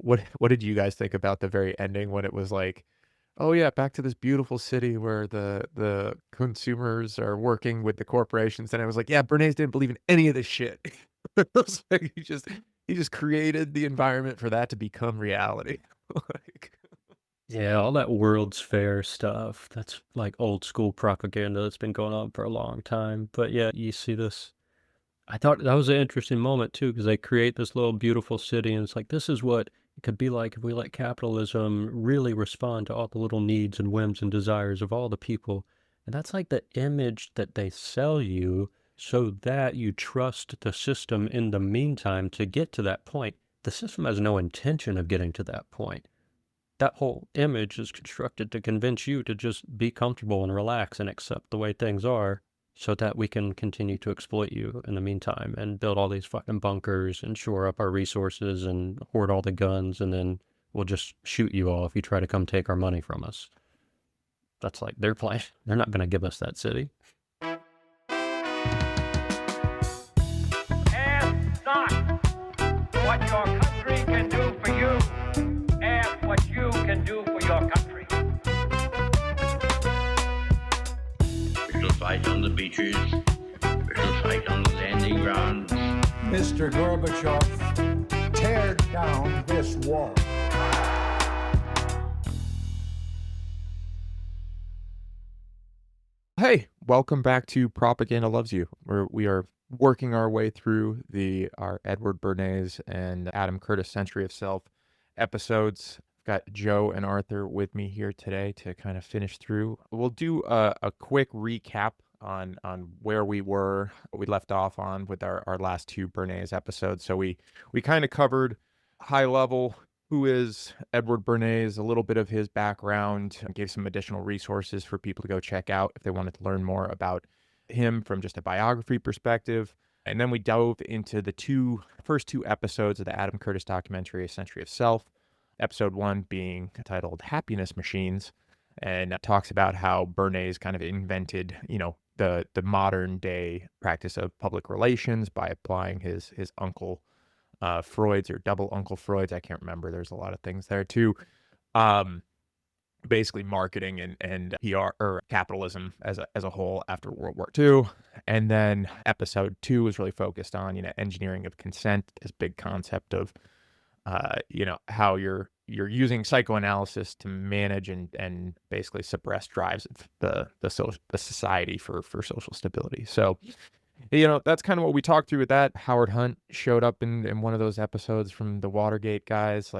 what did you guys think about the very ending when it was like, oh yeah, back to this beautiful city where the consumers are working with the corporations, and I was like, yeah, Bernays didn't believe in any of this shit. It was like he just created the environment for that to become reality. Like, Yeah, all that World's Fair stuff, that's like old school propaganda that's been going on for a long time. But yeah, you see this. I thought that was an interesting moment too, because they create this little beautiful city, and it's like, this is what it could be like if we let capitalism really respond to all the little needs and whims and desires of all the people. And that's like the image that they sell you so that you trust the system in the meantime to get to that point. The system has no intention of getting to that point. That whole image is constructed to convince you to just be comfortable and relax and accept the way things are so that we can continue to exploit you in the meantime and build all these fucking bunkers and shore up our resources and hoard all the guns, and then we'll just shoot you all if you try to come take our money from us. That's like their plan. They're not going to give us that city. Ask not what your country can do for you. Ask what you can do for your country. We shall fight on the beaches. We shall fight on the landing grounds. Mr. Gorbachev, tear down this wall. hey, welcome back to Propaganda Loves You, where we are working our way through our Edward Bernays and Adam Curtis Century of Self episodes. I've got Joe and Arthur with me here today to kind of finish through. We'll do a quick recap on where we were, what we left off on with our last two Bernays episodes. So we kind of covered high level who is Edward Bernays, a little bit of his background, and gave some additional resources for people to go check out if they wanted to learn more about him from just a biography perspective. And then we dove into the first two episodes of the Adam Curtis documentary, A Century of Self. Episode 1 being titled Happiness Machines, and talks about how Bernays kind of invented, the modern day practice of public relations by applying his uncle Freud's or double Uncle Freud's. I can't remember. There's a lot of things there too. Basically marketing and PR or capitalism as a whole after World War II. And then episode 2 was really focused on, engineering of consent, this big concept of, how you're using psychoanalysis to manage and basically suppress drives of the society for social stability. So, that's kind of what we talked through with that. Howard Hunt showed up in one of those episodes from the Watergate guys,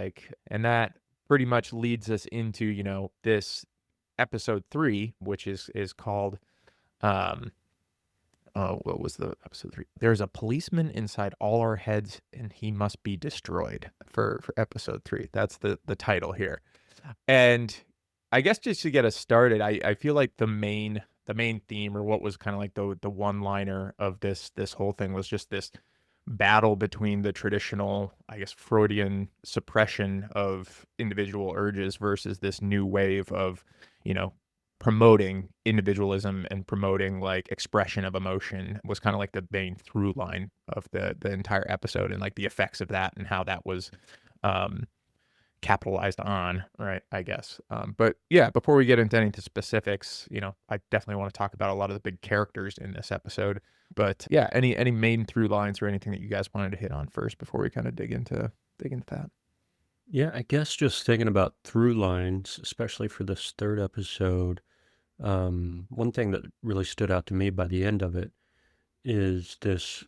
and that pretty much leads us into, this episode 3, which is called, what was the episode 3? There's a policeman inside all our heads and he must be destroyed for episode 3. That's the title here. And I guess just to get us started, I feel like the main theme, or what was kind of like the one-liner of this whole thing, was just this battle between the traditional, I guess, Freudian suppression of individual urges versus this new wave of, promoting individualism and promoting like expression of emotion, was kind of like the main through line of the entire episode, and like the effects of that and how that was capitalized on, right, I guess. But yeah, before we get into any specifics, I definitely want to talk about a lot of the big characters in this episode. But yeah, any main through lines or anything that you guys wanted to hit on first before we kind of dig into that? Yeah, I guess just thinking about through lines, especially for this third episode, one thing that really stood out to me by the end of it is this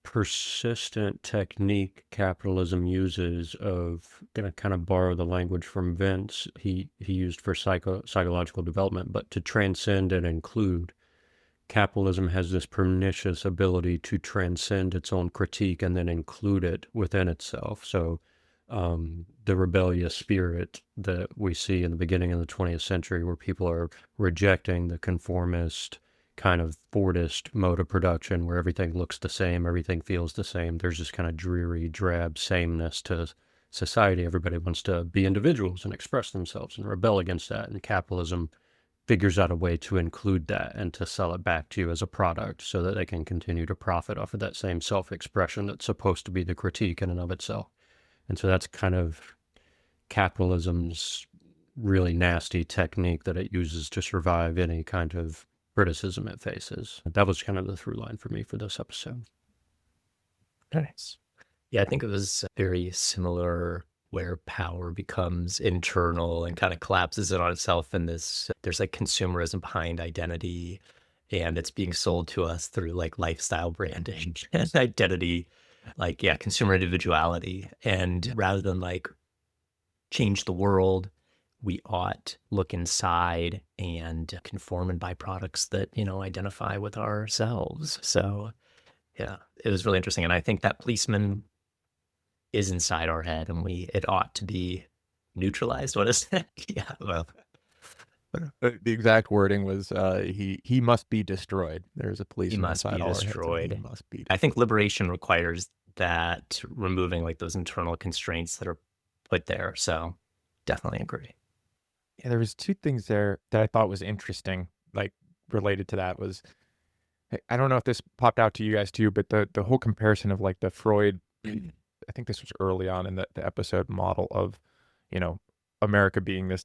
persistent technique capitalism uses of, gonna kind of borrow the language from Vince, he used for psychological development, but to transcend and include. Capitalism has this pernicious ability to transcend its own critique and then include it within itself. So the rebellious spirit that we see in the beginning of the 20th century, where people are rejecting the conformist kind of Fordist mode of production, where everything looks the same, everything feels the same. There's this kind of dreary, drab sameness to society. Everybody wants to be individuals and express themselves and rebel against that. And capitalism figures out a way to include that and to sell it back to you as a product so that they can continue to profit off of that same self-expression that's supposed to be the critique in and of itself. And so that's kind of capitalism's really nasty technique that it uses to survive any kind of criticism it faces. That was kind of the through line for me for this episode. Nice. Yeah, I think it was very similar where power becomes internal and kind of collapses in on itself. And there's like consumerism behind identity, and it's being sold to us through like lifestyle branding and identity, like, yeah, consumer individuality. And rather than like change the world, we ought look inside and conform and buy products that, identify with ourselves. So yeah, it was really interesting. And I think that Policeman is inside our head, and it ought to be neutralized. What is that? Yeah, well, The exact wording was he must be destroyed. There's a he policeman must inside be all our heads, and he destroyed. must be. I think liberation requires that, removing like those internal constraints that are put there. So definitely agree. Yeah, there was two things there that I thought was interesting, like related to that was, I don't know if this popped out to you guys too, but the whole comparison of like the Freud, I think this was early on in the episode model of, America being this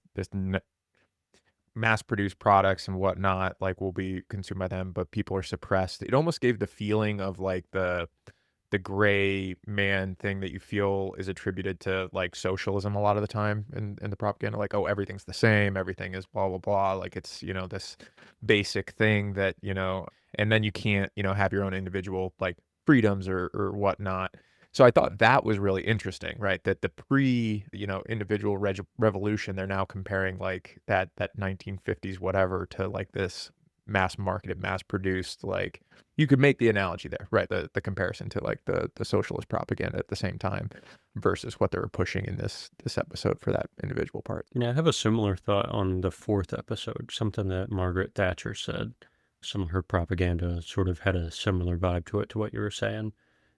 mass-produced products and whatnot, like will be consumed by them, but people are suppressed. It almost gave the feeling of like the gray man thing that you feel is attributed to like socialism a lot of the time in the propaganda, like, oh, everything's the same, everything is blah blah blah, like it's this basic thing that and then you can't have your own individual like freedoms or whatnot. So I thought that was really interesting, right? That the individual revolution, they're now comparing like that 1950s whatever to like this mass marketed, mass produced, like you could make the analogy there, right? The comparison to like the socialist propaganda at the same time versus what they were pushing in this episode for that individual part. Yeah, I have a similar thought on the 4th episode, something that Margaret Thatcher said. Some of her propaganda sort of had a similar vibe to it, to what you were saying.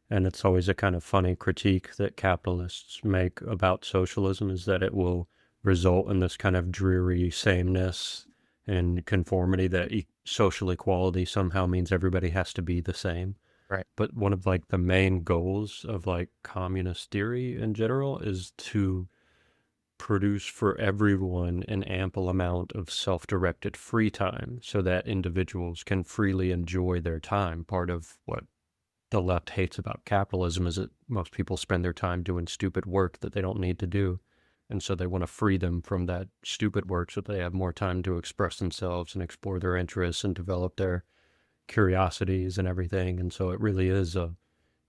And it's always a kind of funny critique that capitalists make about socialism, is that it will result in this kind of dreary sameness and conformity, that social equality somehow means everybody has to be the same. Right. But one of like the main goals of like communist theory in general is to produce for everyone an ample amount of self-directed free time so that individuals can freely enjoy their time. Part of what the left hates about capitalism is that most people spend their time doing stupid work that they don't need to do. And so they want to free them from that stupid work so they have more time to express themselves and explore their interests and develop their curiosities and everything. And so it really is a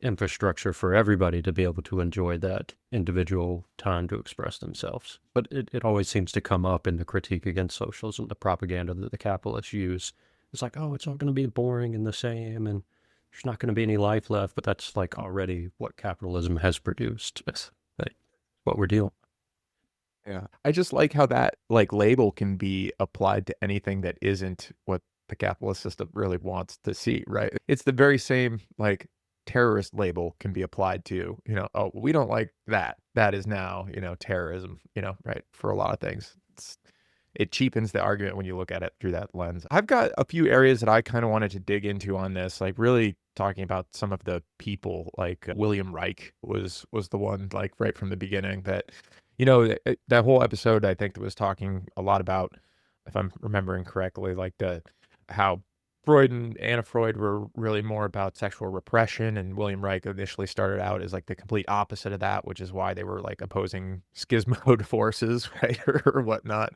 infrastructure for everybody to be able to enjoy that individual time to express themselves. But it always seems to come up in the critique against socialism, the propaganda that the capitalists use. It's like, oh, it's all going to be boring and the same, and there's not going to be any life left. But that's like already what capitalism has produced. That's what we're dealing with. Yeah. I just like how that like label can be applied to anything that isn't what the capitalist system really wants to see, right? It's the very same like terrorist label can be applied to, oh, we don't like that. That is now, terrorism, right? For a lot of things. It cheapens the argument when you look at it through that lens. I've got a few areas that I kind of wanted to dig into on this, like really talking about some of the people, like William Reich was the one, like right from the beginning, that that whole episode, I think, that was talking a lot about, if I'm remembering correctly, like how Freud and Anna Freud were really more about sexual repression, and William Reich initially started out as like the complete opposite of that, which is why they were like opposing schismode forces, right, or whatnot.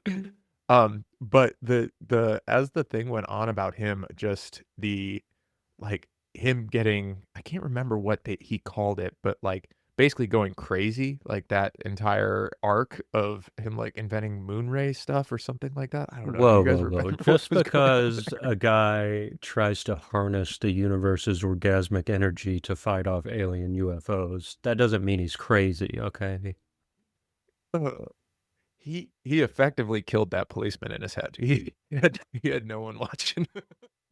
But as the thing went on about him, just like him getting, I can't remember what he called it, but like basically going crazy, like that entire arc of him like inventing Moonray stuff or something like that. I don't know. Whoa, You guys whoa, remember whoa. what Just was going on because there? a guy tries to harness the universe's orgasmic energy to fight off alien UFOs, that doesn't mean he's crazy, okay? He effectively killed that policeman in his head. He had no one watching.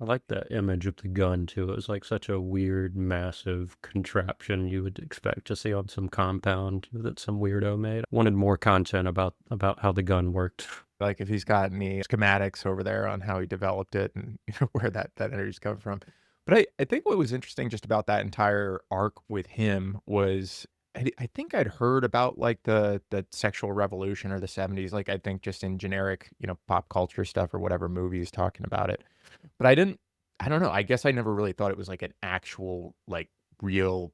I like that image of the gun, too. It was like such a weird, massive contraption you would expect to see on some compound that some weirdo made. I wanted more content about how the gun worked. Like if he's got any schematics over there on how he developed it and where that energy's coming from. But I think what was interesting just about that entire arc with him was I think I'd heard about like the sexual revolution or the 70s, like I think just in generic, pop culture stuff or whatever movies talking about it. But I don't know. I guess I never really thought it was like an actual, like real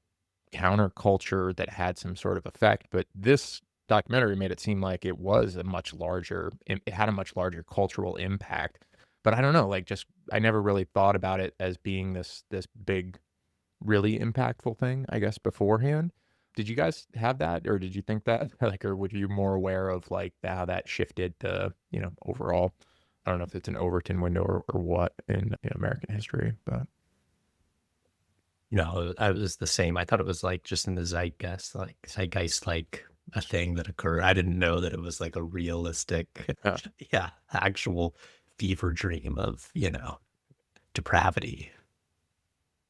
counterculture that had some sort of effect. But this documentary made it seem like it was it had a much larger cultural impact. But I don't know, like just I never really thought about it as being this big, really impactful thing, I guess, beforehand. Did you guys have that, or did you think that, like, or were you more aware of like how that shifted the, overall? I don't know if it's an Overton window or what in American history, but I was the same. I thought it was like just in the zeitgeist, like a thing that occurred. I didn't know that it was like a realistic, yeah. yeah, actual fever dream of, depravity.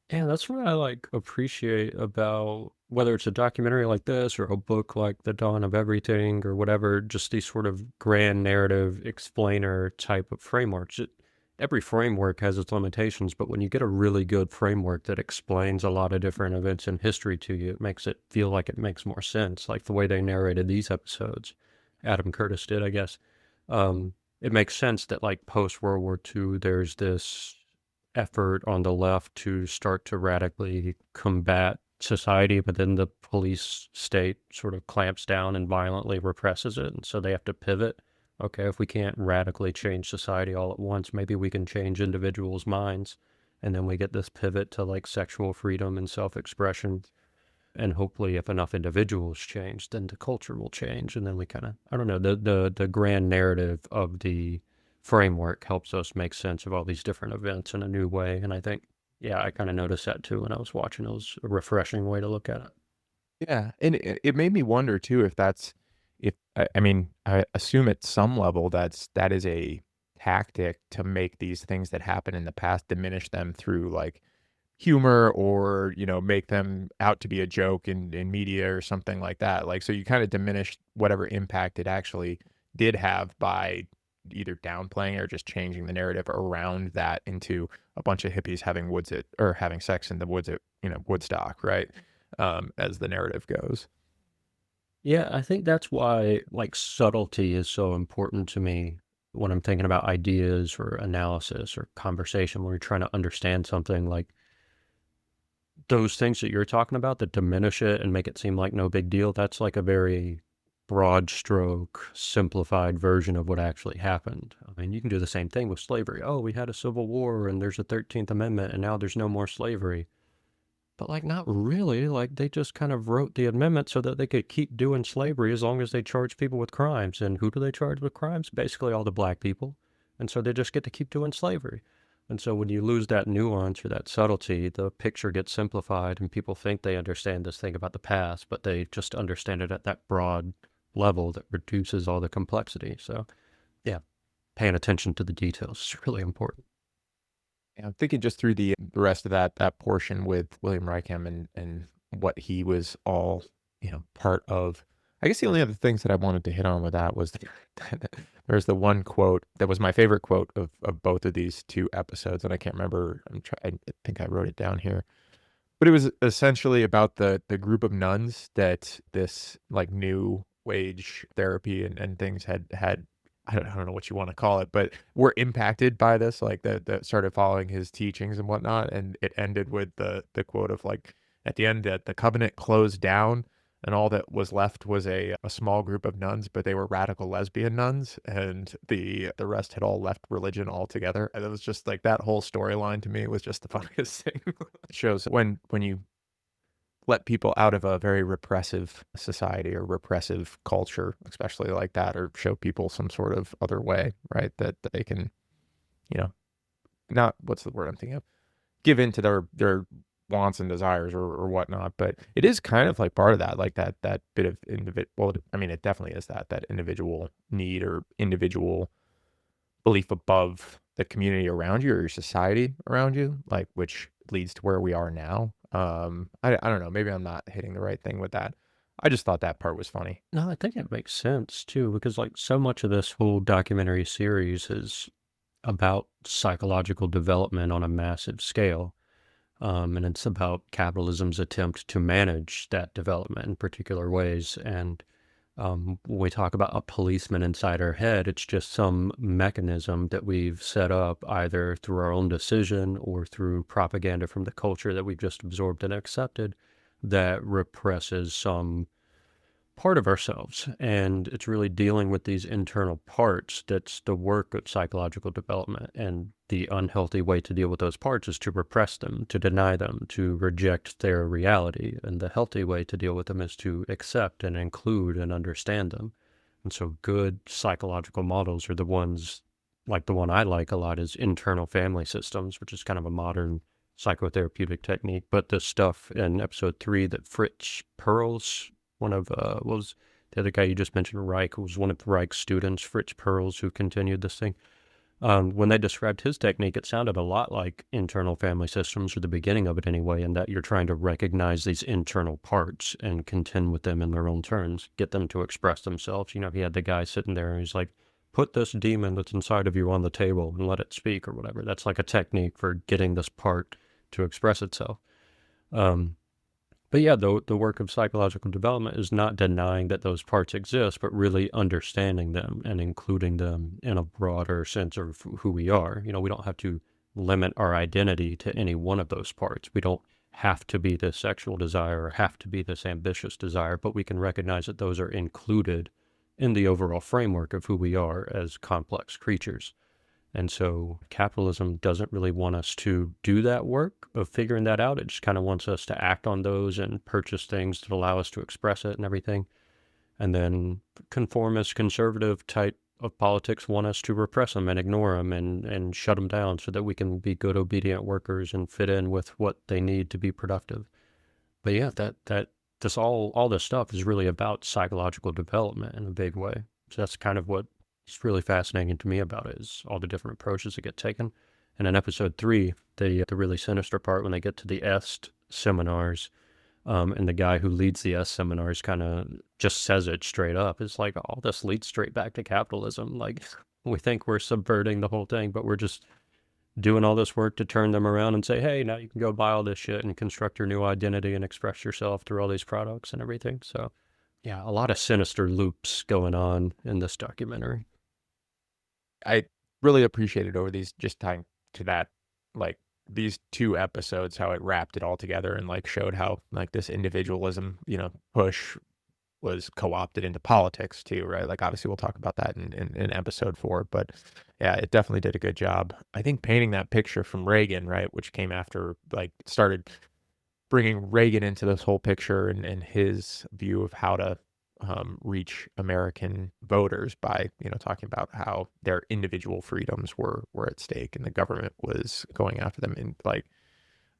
Yeah, that's what I like appreciate about whether it's a documentary like this or a book like The Dawn of Everything or whatever, just these sort of grand narrative explainer type of frameworks. Every framework has its limitations, but when you get a really good framework that explains a lot of different events in history to you, it makes it feel like it makes more sense. Like the way they narrated these episodes, Adam Curtis did, I guess. It makes sense that like post World War II, there's this effort on the left to start to radically combat society, but then the police state sort of clamps down and violently represses it. And so they have to pivot. Okay, if we can't radically change society all at once, maybe we can change individuals' minds. And then we get this pivot to like sexual freedom and self-expression. And hopefully if enough individuals change, then the culture will change. And then we kind of, I don't know, the grand narrative of the framework helps us make sense of all these different events in a new way. And I think, yeah, I kind of noticed that too when I was watching. It was a refreshing way to look at it. Yeah, and it made me wonder too if I mean, I assume at some level that is a tactic to make these things that happen in the past diminish them through like humor or, make them out to be a joke in media or something like that. Like, so you kind of diminish whatever impact it actually did have by either downplaying or just changing the narrative around that into a bunch of hippies having having sex in the woods at, Woodstock, right? As the narrative goes. Yeah, I think that's why like subtlety is so important to me when I'm thinking about ideas or analysis or conversation when you're trying to understand something. Like those things that you're talking about that diminish it and make it seem like no big deal, that's like a very broad stroke, simplified version of what actually happened. I mean, you can do the same thing with slavery. Oh, we had a civil war and there's a 13th Amendment and now there's no more slavery. But like, not really. Like, they just kind of wrote the amendment so that they could keep doing slavery as long as they charge people with crimes. And who do they charge with crimes? Basically all the black people. And so they just get to keep doing slavery. And so when you lose that nuance or that subtlety, the picture gets simplified and people think they understand this thing about the past, but they just understand it at that broad level that reduces all the complexity. So yeah, paying attention to the details is really important. Yeah, I'm thinking just through the rest of that portion with William Reicham and what he was all, part of. I guess the only other things that I wanted to hit on with that was there's the one quote that was my favorite quote of both of these two episodes, and I can't remember. I think I wrote it down here, but it was essentially about the group of nuns that this like new wage therapy and things had I don't know what you want to call it, but were impacted by this, like that started following his teachings and whatnot. And it ended with the quote of like at the end that the covenant closed down and all that was left was a small group of nuns, but they were radical lesbian nuns, and the rest had all left religion altogether. And it was just like that whole storyline to me was just the funniest thing. It shows when you let people out of a very repressive society or repressive culture, especially like that, or show people some sort of other way, right? That they can, not what's the word I'm thinking of, give in to their wants and desires or whatnot. But it is kind of like part of that, like that bit of well, I mean, it definitely is that individual need or individual belief above the community around you or your society around you, like which leads to where we are now. I don't know. Maybe I'm not hitting the right thing with that. I just thought that part was funny. No, I think it makes sense too, because like so much of this whole documentary series is about psychological development on a massive scale. And it's about capitalism's attempt to manage that development in particular ways. And when we talk about a policeman inside our head, it's just some mechanism that we've set up either through our own decision or through propaganda from the culture that we've just absorbed and accepted that represses some part of ourselves. And it's really dealing with these internal parts that's the work of psychological development. And the unhealthy way to deal with those parts is to repress them, to deny them, to reject their reality. And the healthy way to deal with them is to accept and include and understand them. And so good psychological models are the ones, like the one I like a lot is internal family systems, which is kind of a modern psychotherapeutic technique. But the stuff in episode 3 that Fritz Perls, one of, what was the other guy you just mentioned, Reich, who was one of Reich's students, Fritz Perls, who continued this thing. When they described his technique, it sounded a lot like internal family systems, or the beginning of it anyway, in that you're trying to recognize these internal parts and contend with them in their own terms, get them to express themselves. You know, he had the guy sitting there and he's like, put this demon that's inside of you on the table and let it speak or whatever. That's like a technique for getting this part to express itself. But yeah, the work of psychological development is not denying that those parts exist, but really understanding them and including them in a broader sense of who we are. You know, we don't have to limit our identity to any one of those parts. We don't have to be this sexual desire or have to be this ambitious desire, but we can recognize that those are included in the overall framework of who we are as complex creatures. And so capitalism doesn't really want us to do that work of figuring that out. It just kind of wants us to act on those and purchase things that allow us to express it and everything. And then conformist, conservative type of politics want us to repress them and ignore them and shut them down so that we can be good, obedient workers and fit in with what they need to be productive. But yeah, all this stuff is really about psychological development in a big way. So that's kind of what it's really fascinating to me about it, is all the different approaches that get taken. And in episode 3, the really sinister part, when they get to the EST seminars, and the guy who leads the EST seminars kind of just says it straight up. It's like, all this leads straight back to capitalism. Like, we think we're subverting the whole thing, but we're just doing all this work to turn them around and say, hey, now you can go buy all this shit and construct your new identity and express yourself through all these products and everything. So yeah, a lot of sinister loops going on in this documentary. I really appreciated over these, just tying to that, like these 2 episodes, how it wrapped it all together and like showed how like this individualism, you know, push was co-opted into politics too, right? Like obviously we'll talk about that in episode 4, but yeah, it definitely did a good job. I think painting that picture from Reagan, right, which came after, like started bringing Reagan into this whole picture and his view of how to reach American voters by, you know, talking about how their individual freedoms were at stake and the government was going after them, and like,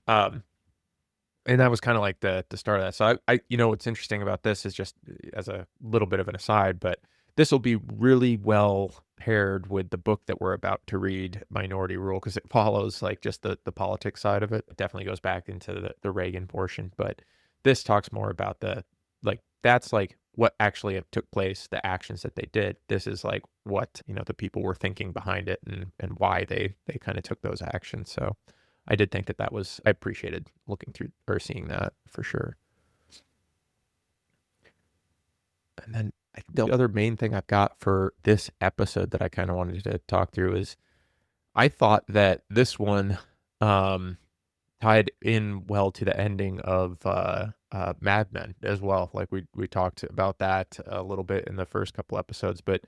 and that was kind of like the start of that. So I, you know, what's interesting about this is, just as a little bit of an aside, but this will be really well paired with the book that we're about to read, Minority Rule, because it follows like just the politics side of it. It definitely goes back into the Reagan portion, but this talks more about the, like, that's like what actually took place, the actions that they did. This is like what, you know, the people were thinking behind it and why they kind of took those actions. So I did think that was, I appreciated looking through or seeing that for sure. And then the other main thing I've got for this episode that I kind of wanted to talk through is, I thought that this one tied in well to the ending of Mad Men as well. Like we talked about that a little bit in the first couple episodes, but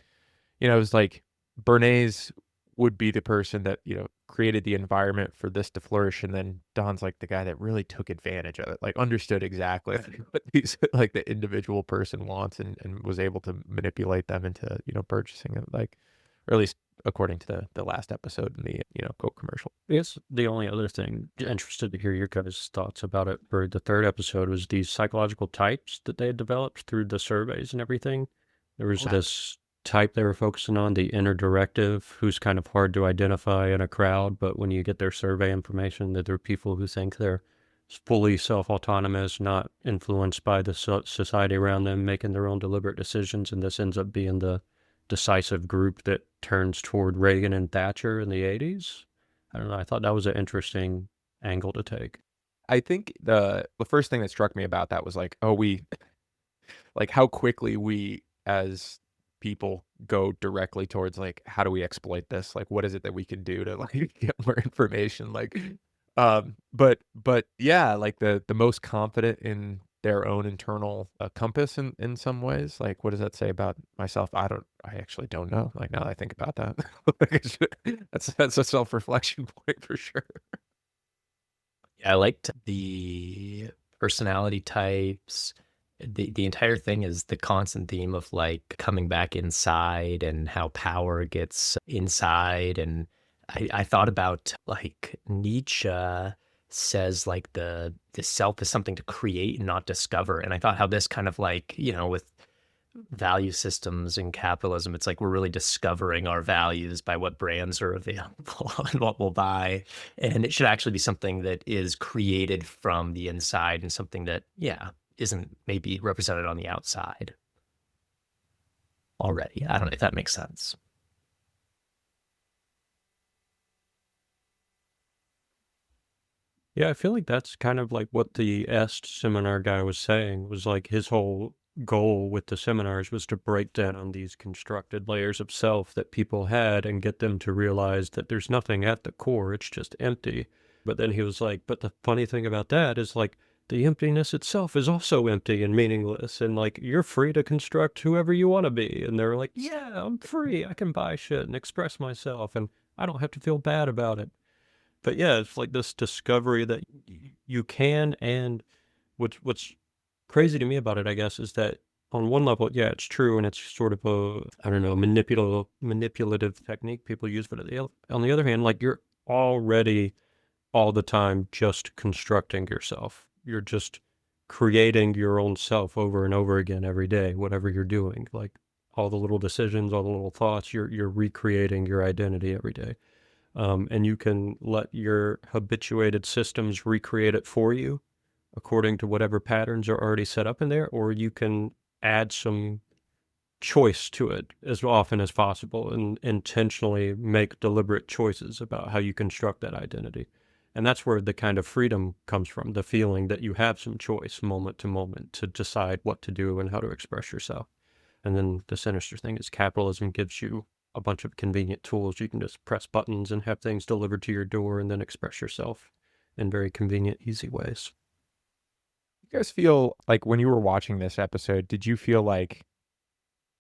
you know, it was like Bernays would be the person that, you know, created the environment for this to flourish, and then Don's like the guy that really took advantage of it, like understood exactly what these, like the individual person wants, and was able to manipulate them into, you know, purchasing it, like, or at least according to the last episode in the, you know, Coke commercial. I guess the only other thing, interested to hear your guys' thoughts about it for the 3rd episode, was these psychological types that they had developed through the surveys and everything. There was this type they were focusing on, the inner directive, who's kind of hard to identify in a crowd, but when you get their survey information, that there are people who think they're fully self-autonomous, not influenced by the society around them, making their own deliberate decisions, and this ends up being the decisive group that turns toward Reagan and Thatcher in the 80s. I don't know, I thought that was an interesting angle to take. I think the first thing that struck me about that was like, oh, like how quickly we as people go directly towards like how do we exploit this? Like what is it that we can do to like get more information? Like but yeah, like the most confident in their own internal compass in some ways. Like what does that say about myself? I actually don't know. Like now that I think about that. Like, that's a self-reflection point for sure. Yeah, I liked the personality types. The entire thing is the constant theme of like coming back inside and how power gets inside. And I thought about like Nietzsche says like the self is something to create and not discover. And I thought how this kind of like, with value systems in capitalism, it's like we're really discovering our values by what brands are available and what we'll buy. And it should actually be something that is created from the inside and something that, isn't maybe represented on the outside already. I don't know if that makes sense. Yeah, I feel like that's kind of like what the EST seminar guy was saying, was like his whole goal with the seminars was to break down these constructed layers of self that people had and get them to realize that there's nothing at the core, it's just empty. But then he was like, but the funny thing about that is like the emptiness itself is also empty and meaningless, and like you're free to construct whoever you want to be. And they're like, yeah, I'm free, I can buy shit and express myself and I don't have to feel bad about it. But yeah, it's like this discovery that you can. And what's crazy to me about it, I guess, is that on one level, yeah, it's true, and it's sort of a, I don't know, manipulative technique people use. But on the other hand, like you're already all the time just constructing yourself. You're just creating your own self over and over again every day, whatever you're doing. Like all the little decisions, all the little thoughts, you're recreating your identity every day. And you can let your habituated systems recreate it for you according to whatever patterns are already set up in there, or you can add some choice to it as often as possible and intentionally make deliberate choices about how you construct that identity. And that's where the kind of freedom comes from, the feeling that you have some choice moment to moment to decide what to do and how to express yourself. And then the sinister thing is capitalism gives you a bunch of convenient tools. You can just press buttons and have things delivered to your door and then express yourself in very convenient, easy ways. You guys feel like when you were watching this episode, did you feel like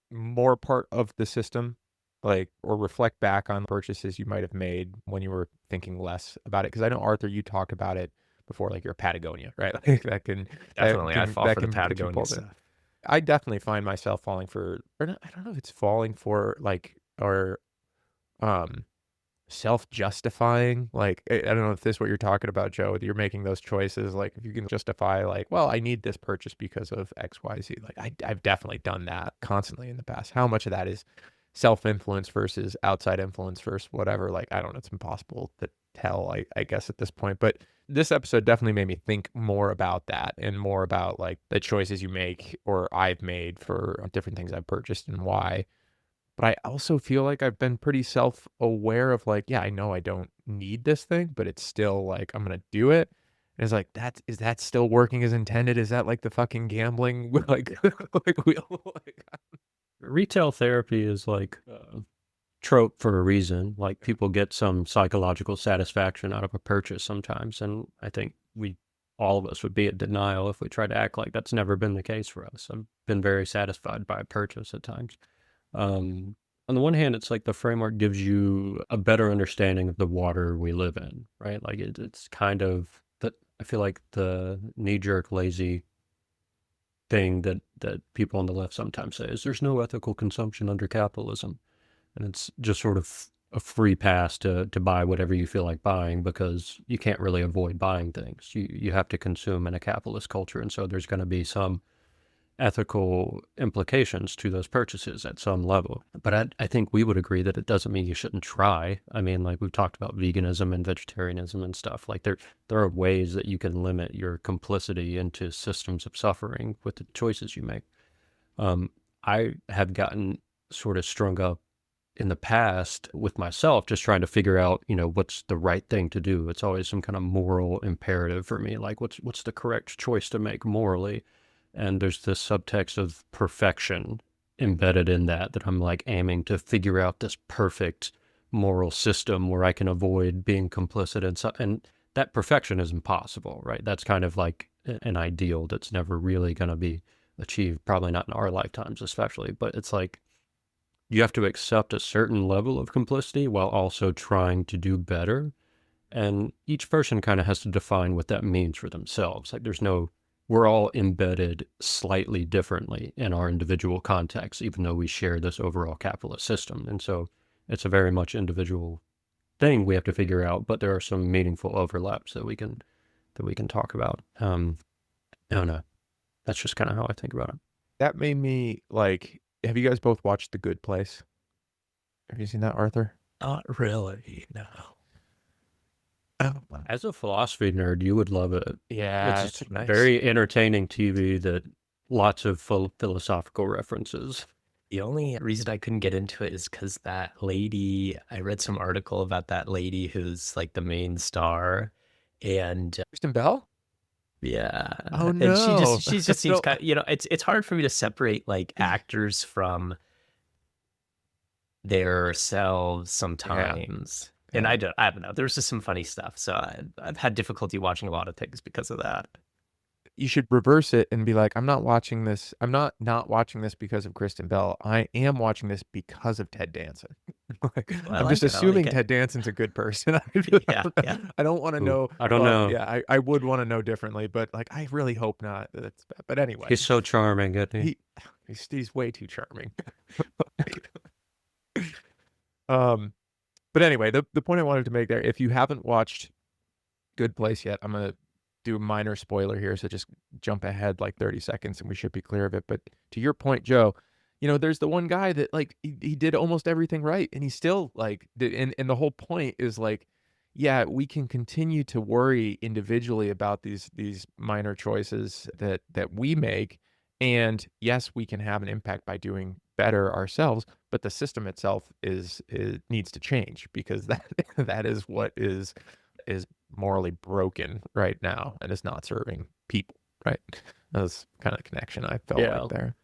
more part of the system, like, or reflect back on purchases you might have made when you were thinking less about it? Because I know, Arthur, you talked about it before, like your Patagonia, right? Like Definitely, I fall for the Patagonia stuff. I definitely find myself falling for, or not, I don't know if it's falling for, like, or self-justifying. Like, I don't know if this is what you're talking about, Joe. You're making those choices. Like, if you can justify, like, well, I need this purchase because of X, Y, Z. Like, I've definitely done that constantly in the past. How much of that is self-influence versus outside influence versus whatever? Like, I don't know. It's impossible to tell, I guess, at this point. But this episode definitely made me think more about that and more about, like, the choices you make or I've made for different things I've purchased and why. But I also feel like I've been pretty self-aware of, like, yeah, I know I don't need this thing, but it's still like, I'm gonna do it. And it's like, is that still working as intended? Is that like the fucking gambling, like, like wheel? Retail therapy is like a trope for a reason. Like people get some psychological satisfaction out of a purchase sometimes. And I think all of us would be in denial if we try to act like that's never been the case for us. I've been very satisfied by a purchase at times. On the one hand, it's like the framework gives you a better understanding of the water we live in, right? Like it's kind of that. I feel like the knee-jerk lazy thing that people on the left sometimes say is there's no ethical consumption under capitalism, and it's just sort of a free pass to buy whatever you feel like buying because you can't really avoid buying things. You have to consume in a capitalist culture, and so there's going to be some ethical implications to those purchases at some level. But I think we would agree that it doesn't mean you shouldn't try. I mean, like we've talked about veganism and vegetarianism and stuff. Like there are ways that you can limit your complicity into systems of suffering with the choices you make. I have gotten sort of strung up in the past with myself, just trying to figure out, what's the right thing to do. It's always some kind of moral imperative for me, like what's the correct choice to make morally. And there's this subtext of perfection embedded in that I'm like aiming to figure out this perfect moral system where I can avoid being complicit in something. And that perfection is impossible, right? That's kind of like an ideal that's never really going to be achieved, probably not in our lifetimes especially. But it's like you have to accept a certain level of complicity while also trying to do better. And each person kind of has to define what that means for themselves. Like we're all embedded slightly differently in our individual contexts, even though we share this overall capitalist system. And so it's a very much individual thing we have to figure out, but there are some meaningful overlaps that we can talk about. I don't know. That's just kind of how I think about it. That made me like, have you guys both watched The Good Place? Have you seen that, Arthur? Not really, no. As a philosophy nerd, you would love it. Yeah, It's nice. very entertaining TV that lots of philosophical references. The only reason I couldn't get into it is because that lady, I read some article about that lady who's like the main star. And Kristen Bell? yeah. Oh, And no. she just seems No. kind of, it's hard for me to separate like actors from their selves sometimes. And I don't know. There's just some funny stuff. So I've had difficulty watching a lot of things because of that. You should reverse it and be like, I'm not watching this. I'm not watching this because of Kristen Bell. I am watching this because of Ted Danson. Like, I I'm like just it, I assuming like it. Ted Danson's a good person. Yeah, yeah. I don't want to Ooh, know. I don't well, know. Yeah, I would want to know differently, but like, I really hope not. That's bad. But anyway, He's so charming, isn't he? he's way too charming. But anyway, the point I wanted to make there, if you haven't watched Good Place yet, I'm gonna do a minor spoiler here, so just jump ahead like 30 seconds and we should be clear of it. But to your point, Joe, there's the one guy that like he did almost everything right, and he still like did, and the whole point is like, yeah, we can continue to worry individually about these minor choices that we make, and yes, we can have an impact by doing better ourselves, but the system itself needs to change, because that is what is morally broken right now and is not serving people, right? That's kind of the connection I felt Yeah. like there.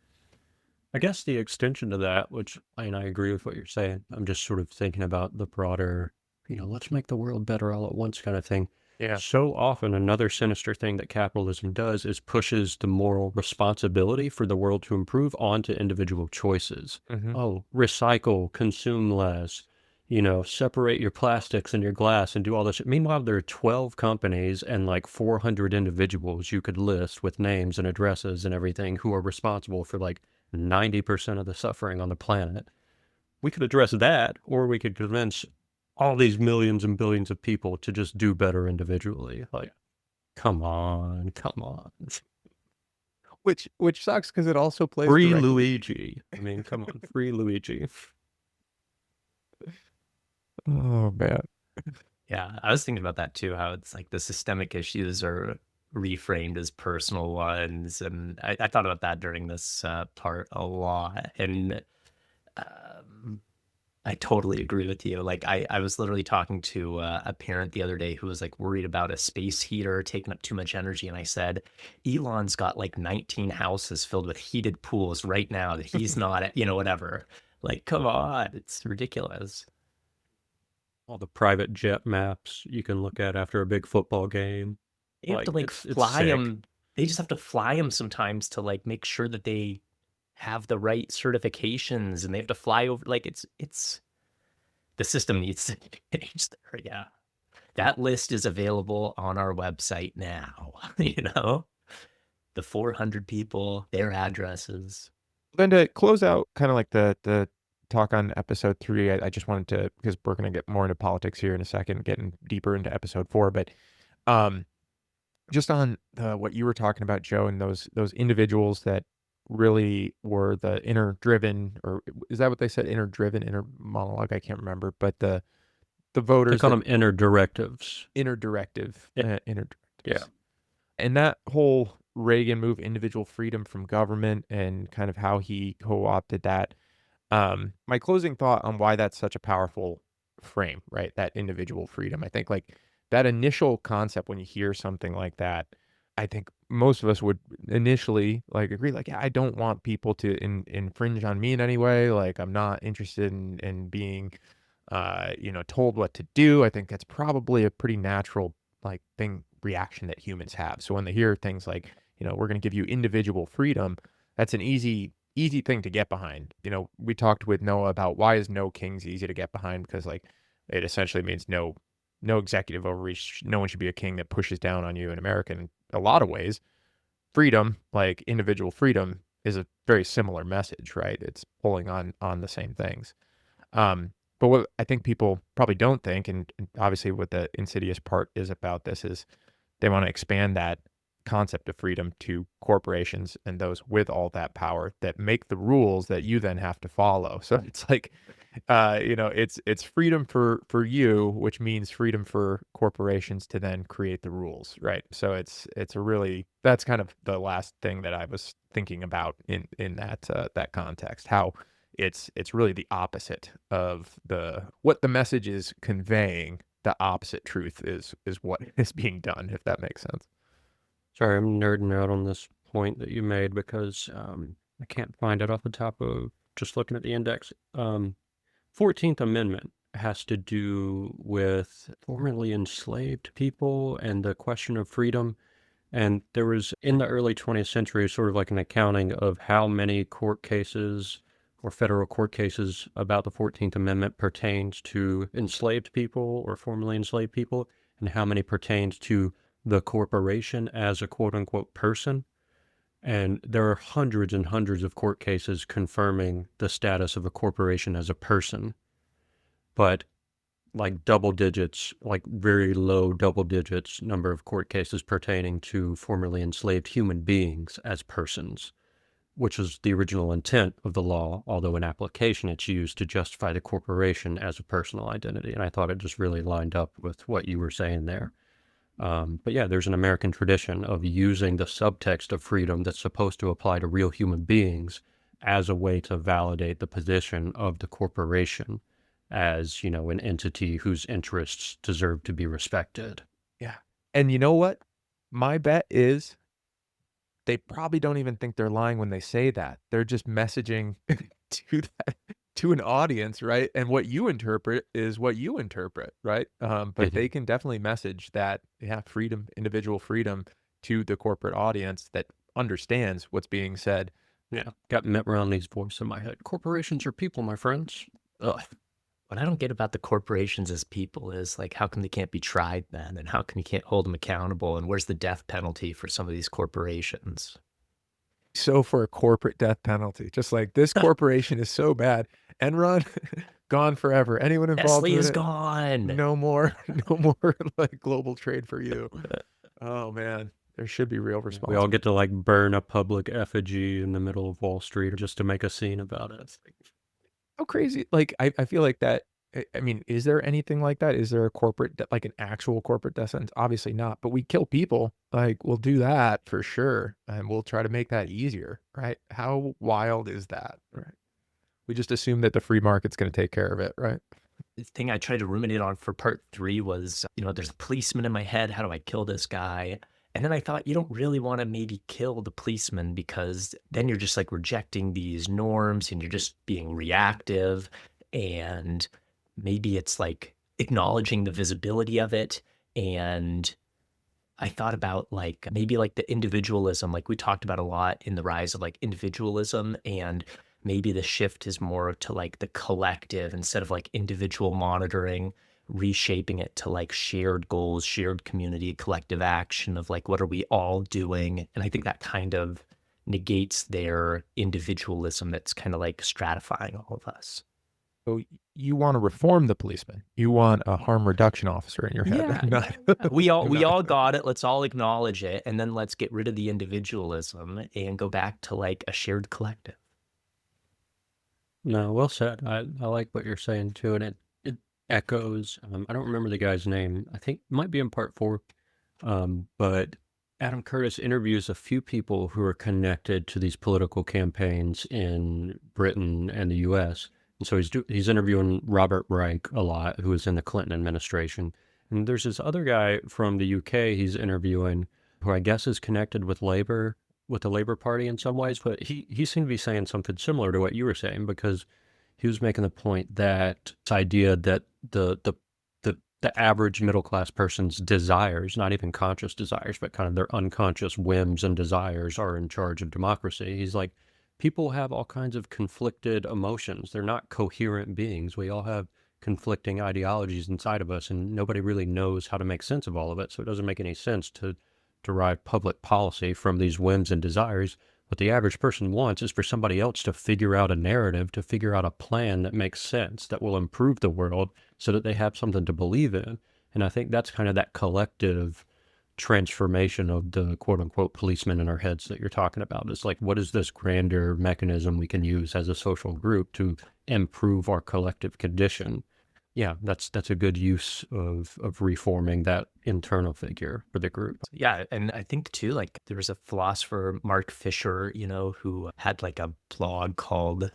I guess the extension to that, which I agree with what you're saying. I'm just sort of thinking about the broader, let's make the world better all at once kind of thing. Yeah. So often another sinister thing that capitalism does is pushes the moral responsibility for the world to improve onto individual choices. Mhm. Oh, recycle, consume less, separate your plastics and your glass and do all this. Meanwhile, there are 12 companies and like 400 individuals you could list with names and addresses and everything who are responsible for like 90% of the suffering on the planet. We could address that, or we could convince all these millions and billions of people to just do better individually. Like, come on. Which sucks, because it also plays Free directly- Luigi. I mean, come on, free Luigi. Oh man. Yeah, I was thinking about that too, how it's like the systemic issues are reframed as personal ones. And I thought about that during this part a lot. And I totally agree with you. Like I was literally talking to a parent the other day who was like worried about a space heater taking up too much energy. And I said, Elon's got like 19 houses filled with heated pools right now that he's not, whatever. Like, come on, it's ridiculous. All the private jet maps you can look at after a big football game. They have to Like, like it's fly sick. them. They just have to fly them sometimes to like make sure that they have the right certifications, and they have to fly over. Like it's the system needs to change there. Yeah, that list is available on our website now. The 400 people, their addresses. Then to close out kind of like the talk on episode 3, I just wanted to, because we're going to get more into politics here in a second, getting deeper into episode 4, but just on what you were talking about, Joe, and those individuals that really were the inner driven, or is that what they said? Inner driven, inner monologue? I can't remember, but the voters. They call them inner directives. Inner directive. Yeah. Inner Yeah. directives. And that whole Reagan move, individual freedom from government, and kind of how he co-opted that. My closing thought on why that's such a powerful frame, right? That individual freedom. I think like that initial concept when you hear something like that, I think most of us would initially like agree, like, yeah, I don't want people to infringe on me in any way. Like, I'm not interested in being, told what to do. I think that's probably a pretty natural like reaction that humans have. So when they hear things like, we're going to give you individual freedom, that's an easy thing to get behind. We talked with Noah about why is no kings easy to get behind, because like it essentially means no executive overreach. No one should be a king that pushes down on you in America. In a lot of ways, freedom, like individual freedom, is a very similar message, right? It's pulling on the same things. But what I think people probably don't think, and obviously what the insidious part is about this, is they want to expand that concept of freedom to corporations and those with all that power that make the rules that you then have to follow. So it's like, it's freedom for you, which means freedom for corporations to then create the rules, right? So it's a really, that's kind of the last thing that I was thinking about in that context, how it's really the opposite of what the message is conveying. The opposite truth is what is being done, if that makes sense. Sorry, I'm nerding out on this point that you made because I can't find it off the top of just looking at the index. 14th Amendment has to do with formerly enslaved people and the question of freedom. And there was, in the early 20th century, sort of like an accounting of how many court cases or federal court cases about the 14th Amendment pertains to enslaved people or formerly enslaved people, and how many pertains to the corporation as a quote-unquote person. And there are hundreds and hundreds of court cases confirming the status of a corporation as a person. But like double digits, like very low double digits number of court cases pertaining to formerly enslaved human beings as persons, which was the original intent of the law, although in application it's used to justify the corporation as a personal identity. And I thought it just really lined up with what you were saying there. But yeah, there's an American tradition of using the subtext of freedom that's supposed to apply to real human beings as a way to validate the position of the corporation as, an entity whose interests deserve to be respected. Yeah. And you know what? My bet is they probably don't even think they're lying when they say that. They're just messaging to an audience, right? And what you interpret is what you interpret, right? But they can definitely message that, freedom, individual freedom, to the corporate audience that understands what's being said. Yeah, got Mitt Romney's voice in my head. Corporations are people, my friends. Ugh. What I don't get about the corporations as people is like, how come they can't be tried then? And how come you can't hold them accountable? And where's the death penalty for some of these corporations? So for a corporate death penalty, just like this corporation is so bad. Enron, gone forever. Anyone involved Nestle in is it, gone. no more like global trade for you. Oh man, there should be real responsibility. We all get to like burn a public effigy in the middle of Wall Street just to make a scene about it. How crazy! Like I feel like that. I mean, is there anything like that? Is there a like an actual corporate death sentence? Obviously not. But we kill people. Like we'll do that for sure, and we'll try to make that easier, right? How wild is that, right? We just assume that the free market's going to take care of it, right? The thing I tried to ruminate on for part 3 was, there's a policeman in my head. How do I kill this guy? And then I thought, you don't really want to maybe kill the policeman, because then you're just like rejecting these norms and you're just being reactive. And maybe it's like acknowledging the visibility of it. And I thought about like maybe like the individualism, like we talked about a lot in the rise of like individualism, and maybe the shift is more to like the collective instead of like individual monitoring, reshaping it to like shared goals, shared community, collective action of like, what are we all doing? And I think that kind of negates their individualism that's kind of like stratifying all of us. So you want to reform the policeman. You want a harm reduction officer in your head. Yeah. We all got it. Let's all acknowledge it. And then let's get rid of the individualism and go back to like a shared collective. No, well said. I like what you're saying too. And it echoes, I don't remember the guy's name. I think it might be in part 4. But Adam Curtis interviews a few people who are connected to these political campaigns in Britain and the U.S. And so he's interviewing Robert Reich a lot, who was in the Clinton administration. And there's this other guy from the UK he's interviewing, who I guess is connected with Labour, with the Labour Party in some ways. But he seemed to be saying something similar to what you were saying, because he was making the point that this idea that the average middle class person's desires, not even conscious desires, but kind of their unconscious whims and desires, are in charge of democracy. He's like, people have all kinds of conflicted emotions. They're not coherent beings. We all have conflicting ideologies inside of us, and nobody really knows how to make sense of all of it. So it doesn't make any sense to derive public policy from these whims and desires. What the average person wants is for somebody else to figure out a narrative, to figure out a plan that makes sense, that will improve the world, so that they have something to believe in. And I think that's kind of that collective transformation of the quote unquote policeman in our heads that you're talking about. It's like, what is this grander mechanism we can use as a social group to improve our collective condition? Yeah, that's a good use of reforming that internal figure for the group. Yeah, and I think too, like there was a philosopher, Mark Fisher, who had like a blog called,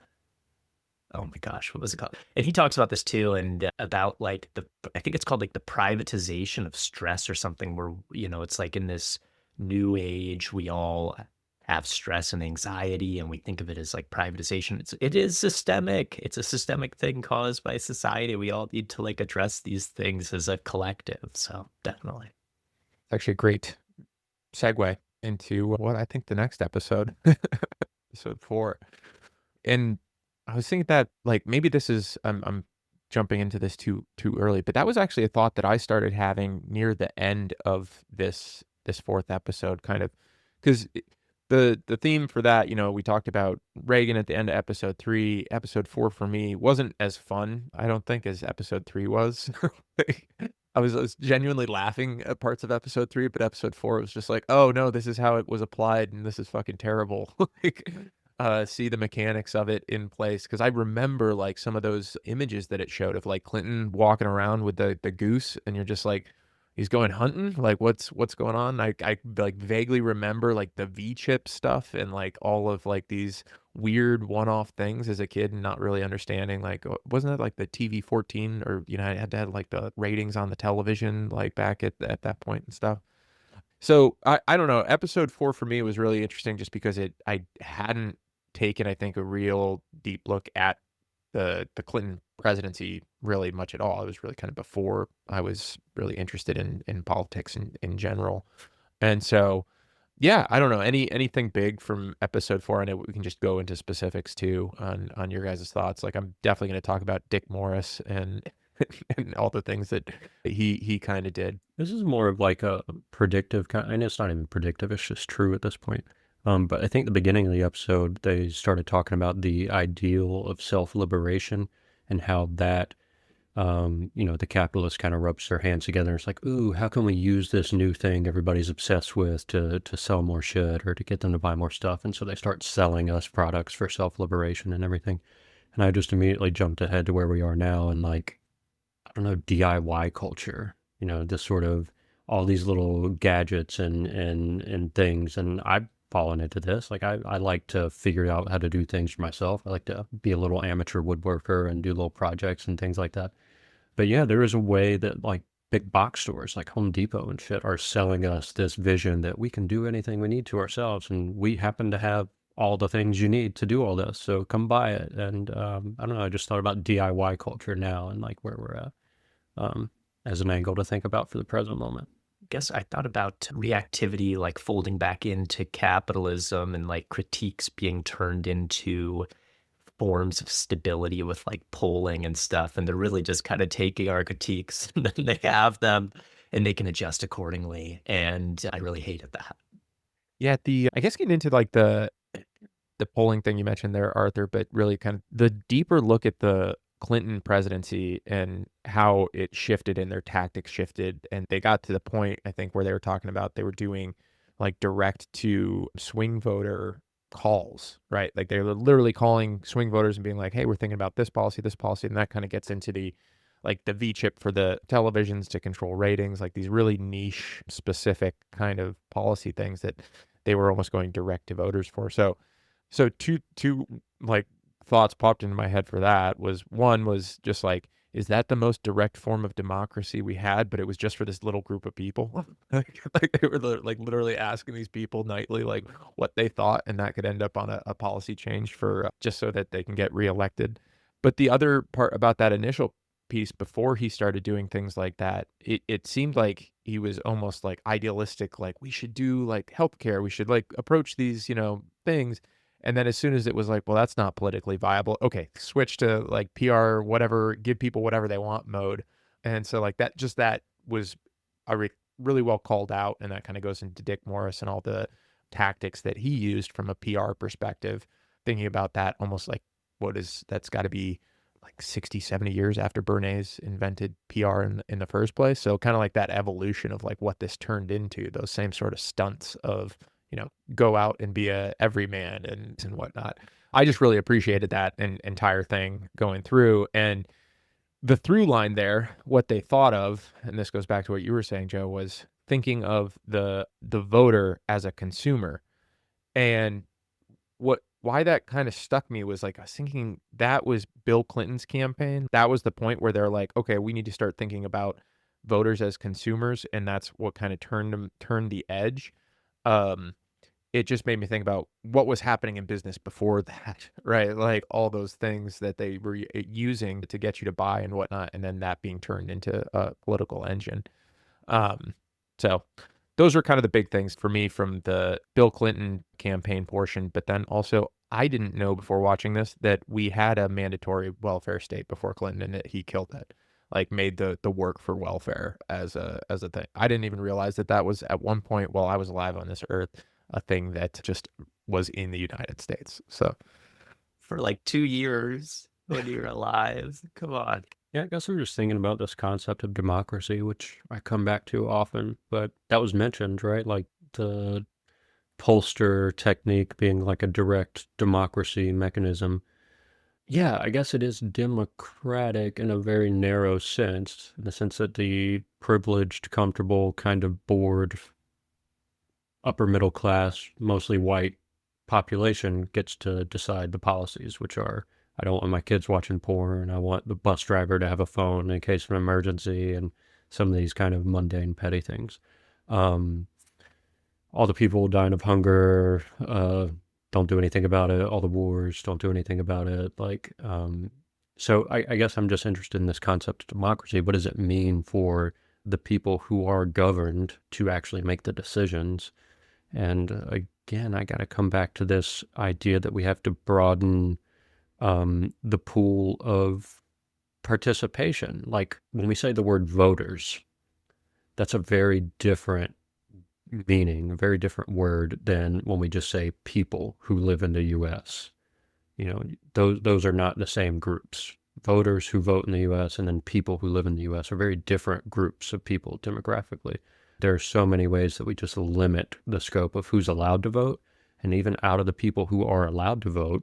oh my gosh, what was it called? And he talks about this too, and about like I think it's called like the privatization of stress or something, where, it's like in this new age, we all have stress and anxiety, and we think of it as like privatization. It is systemic. It's a systemic thing caused by society. We all need to like address these things as a collective. So definitely. Actually, a great segue into what I think the next episode, episode 4. And I was thinking that like maybe this is I'm jumping into this too early, but that was actually a thought that I started having near the end of this 4th episode, kind of, because the theme for that, we talked about Reagan at the end of episode 3. Episode 4 for me wasn't as fun, I don't think, as episode 3 was. I was genuinely laughing at parts of episode 3, but episode 4 was just like, oh no, this is how it was applied, and this is fucking terrible. Like, see the mechanics of it in place, because I remember like some of those images that it showed of like Clinton walking around with the goose, and you're just like, he's going hunting, like what's going on? I like vaguely remember like the V-chip stuff and like all of like these weird one-off things as a kid, and not really understanding, like, wasn't it like the TV 14, or I had to have like the ratings on the television like back at that point and stuff. So I don't know, episode 4 for me was really interesting just because I hadn't taken, I think, a real deep look at the Clinton presidency really much at all. It was really kind of before I was really interested in politics in general. And so, yeah, I don't know, anything big from episode 4. I know we can just go into specifics too on your guys' thoughts. Like, I'm definitely going to talk about Dick Morris and and all the things that he kind of did. This is more of like a predictive kind, and it's not even predictive, it's just true at this point. But I think the beginning of the episode, they started talking about the ideal of self-liberation and how that, the capitalists kind of rubs their hands together. It's like, ooh, how can we use this new thing everybody's obsessed with to sell more shit or to get them to buy more stuff? And so they start selling us products for self-liberation and everything. And I just immediately jumped ahead to where we are now, and like, I don't know, DIY culture, this sort of all these little gadgets and things. And I've fallen into this. Like, I like to figure out how to do things for myself. I like to be a little amateur woodworker and do little projects and things like that. But yeah, there is a way that like big box stores like Home Depot and shit are selling us this vision that we can do anything we need to ourselves. And we happen to have all the things you need to do all this. So come buy it. And I don't know, I just thought about DIY culture now and like where we're at as an angle to think about for the present moment. Guess I thought about reactivity, like folding back into capitalism, and like critiques being turned into forms of stability with like polling and stuff. And they're really just kind of taking our critiques and then they have them and they can adjust accordingly. And I really hated that. Yeah, I guess getting into like the polling thing you mentioned there, Arthur, but really kind of the deeper look at the Clinton presidency and how it shifted and their tactics shifted. And they got to the point, I think, where they were talking about they were doing like direct to swing voter calls, right? Like they were literally calling swing voters and being like, hey, we're thinking about this policy. And that kind of gets into the like the V chip for the televisions to control ratings, like these really niche, specific kind of policy things that they were almost going direct to voters for. So two like thoughts popped into my head for that. Was one was just like, is that the most direct form of democracy we had? But it was just for this little group of people. Like they were like literally asking these people nightly like what they thought, and that could end up on a policy change for just so that they can get reelected. But the other part about that initial piece before he started doing things like that, it seemed like he was almost like idealistic, like we should do like healthcare, we should like approach these, things. And then as soon as it was like, well, that's not politically viable. Okay, switch to like PR, whatever, give people whatever they want mode. And so like that was really well called out. And that kind of goes into Dick Morris and all the tactics that he used from a PR perspective, thinking about that almost like that's got to be like 60, 70 years after Bernays invented PR in the first place. So kind of like that evolution of like what this turned into, those same sort of stunts of, go out and be a everyman and whatnot. I just really appreciated that entire thing going through. And the through line there, what they thought of, and this goes back to what you were saying, Joe, was thinking of the voter as a consumer. And why that kind of stuck me was like, I was thinking that was Bill Clinton's campaign. That was the point where they're like, okay, we need to start thinking about voters as consumers. And that's what kind of turned the edge. It just made me think about what was happening in business before that, right? Like all those things that they were using to get you to buy and whatnot, and then that being turned into a political engine. So those are kind of the big things for me from the Bill Clinton campaign portion. But then also, I didn't know before watching this that we had a mandatory welfare state before Clinton, and that he killed it. Like made the work for welfare as a thing. I didn't even realize that was at one point while I was alive on this earth, a thing that just was in the United States. So For like 2 years when you're alive. Come on. Yeah, I guess I'm just thinking about this concept of democracy, which I come back to often, but that was mentioned, right? Like the pollster technique being like a direct democracy mechanism. Yeah, I guess it is democratic in a very narrow sense, in the sense that the privileged, comfortable, kind of bored, upper middle class, mostly white population gets to decide the policies, which are, I don't want my kids watching porn, I want the bus driver to have a phone in case of an emergency, and some of these kind of mundane, petty things. All the people dying of hunger, don't do anything about it. All the wars, don't do anything about it. Like, so I guess I'm just interested in this concept of democracy. What does it mean for the people who are governed to actually make the decisions? And again, I got to come back to this idea that we have to broaden the pool of participation. Like when we say the word voters, that's a very different meaning, a very different word than when we just say people who live in the U.S. Those are not the same groups. Voters who vote in the U.S. and then people who live in the U.S. are very different groups of people demographically. There are so many ways that we just limit the scope of who's allowed to vote, and even out of the people who are allowed to vote,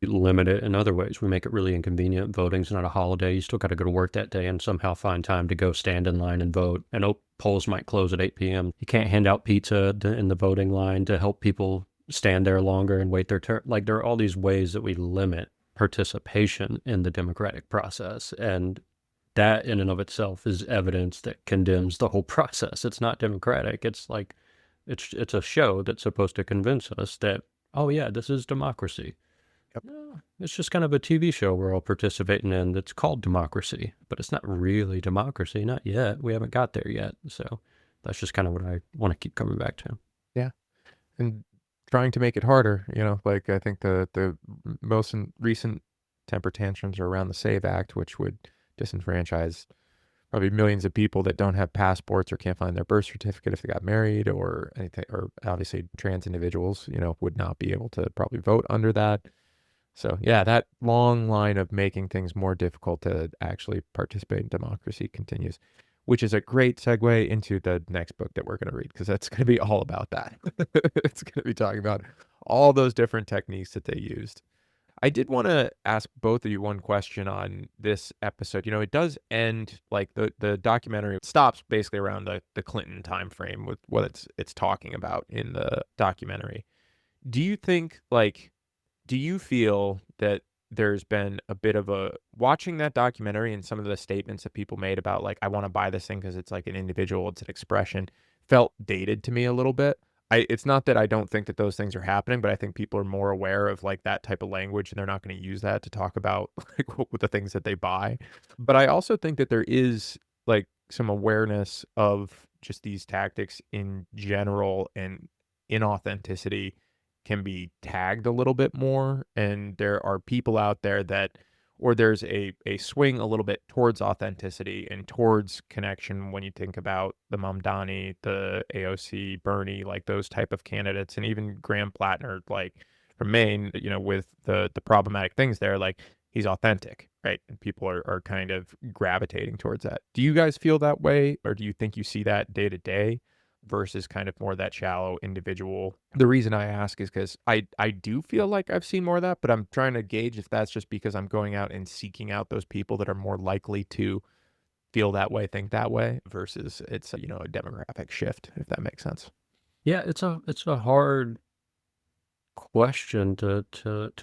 we limit it in other ways. We make it really inconvenient. Voting's not a holiday. You still got to go to work that day and somehow find time to go stand in line and vote. And polls might close at 8 p.m. You can't hand out pizza in the voting line to help people stand there longer and wait their turn. Like there are all these ways that we limit participation in the democratic process. And that in and of itself is evidence that condemns the whole process. It's not democratic. It's like, it's a show that's supposed to convince us that, oh yeah, this is democracy. Yep. No, it's just kind of a TV show we're all participating in that's called democracy, but it's not really democracy. Not yet. We haven't got there yet. So that's just kind of what I want to keep coming back to. Yeah. And trying to make it harder, like I think the most recent temper tantrums are around the SAVE Act, which would disenfranchise probably millions of people that don't have passports or can't find their birth certificate if they got married or anything, or obviously trans individuals, would not be able to probably vote under that. So yeah, that long line of making things more difficult to actually participate in democracy continues, which is a great segue into the next book that we're going to read, because that's going to be all about that. It's going to be talking about all those different techniques that they used. I did want to ask both of you one question on this episode. You know, it does end like the documentary stops basically around the Clinton time frame with what it's talking about in the documentary. Do you think like do you feel that there's been a bit of a watching that documentary and some of the statements that people made about like I want to buy this thing because it's like an individual, it's an expression, felt dated to me a little bit. It's not that I don't think that those things are happening, but I think people are more aware of like that type of language and they're not going to use that to talk about like what the things that they buy. But I also think that there is like some awareness of just these tactics in general and inauthenticity can be tagged a little bit more. And there are people out there that, or there's a swing a little bit towards authenticity and towards connection when you think about the Mamdani, the AOC, Bernie, like those type of candidates, and even Graham Plattner, like from Maine, you know, with the problematic things there, like he's authentic, right? And people are kind of gravitating towards that. Do you guys feel that way, or do you think you see that day to day versus kind of more that shallow individual? The reason I ask is because I do feel like I've seen more of that, but I'm trying to gauge if that's just because I'm going out and seeking out those people that are more likely to feel that way, think that way, versus it's, you know, a demographic shift, if that makes sense. Yeah, it's a hard question to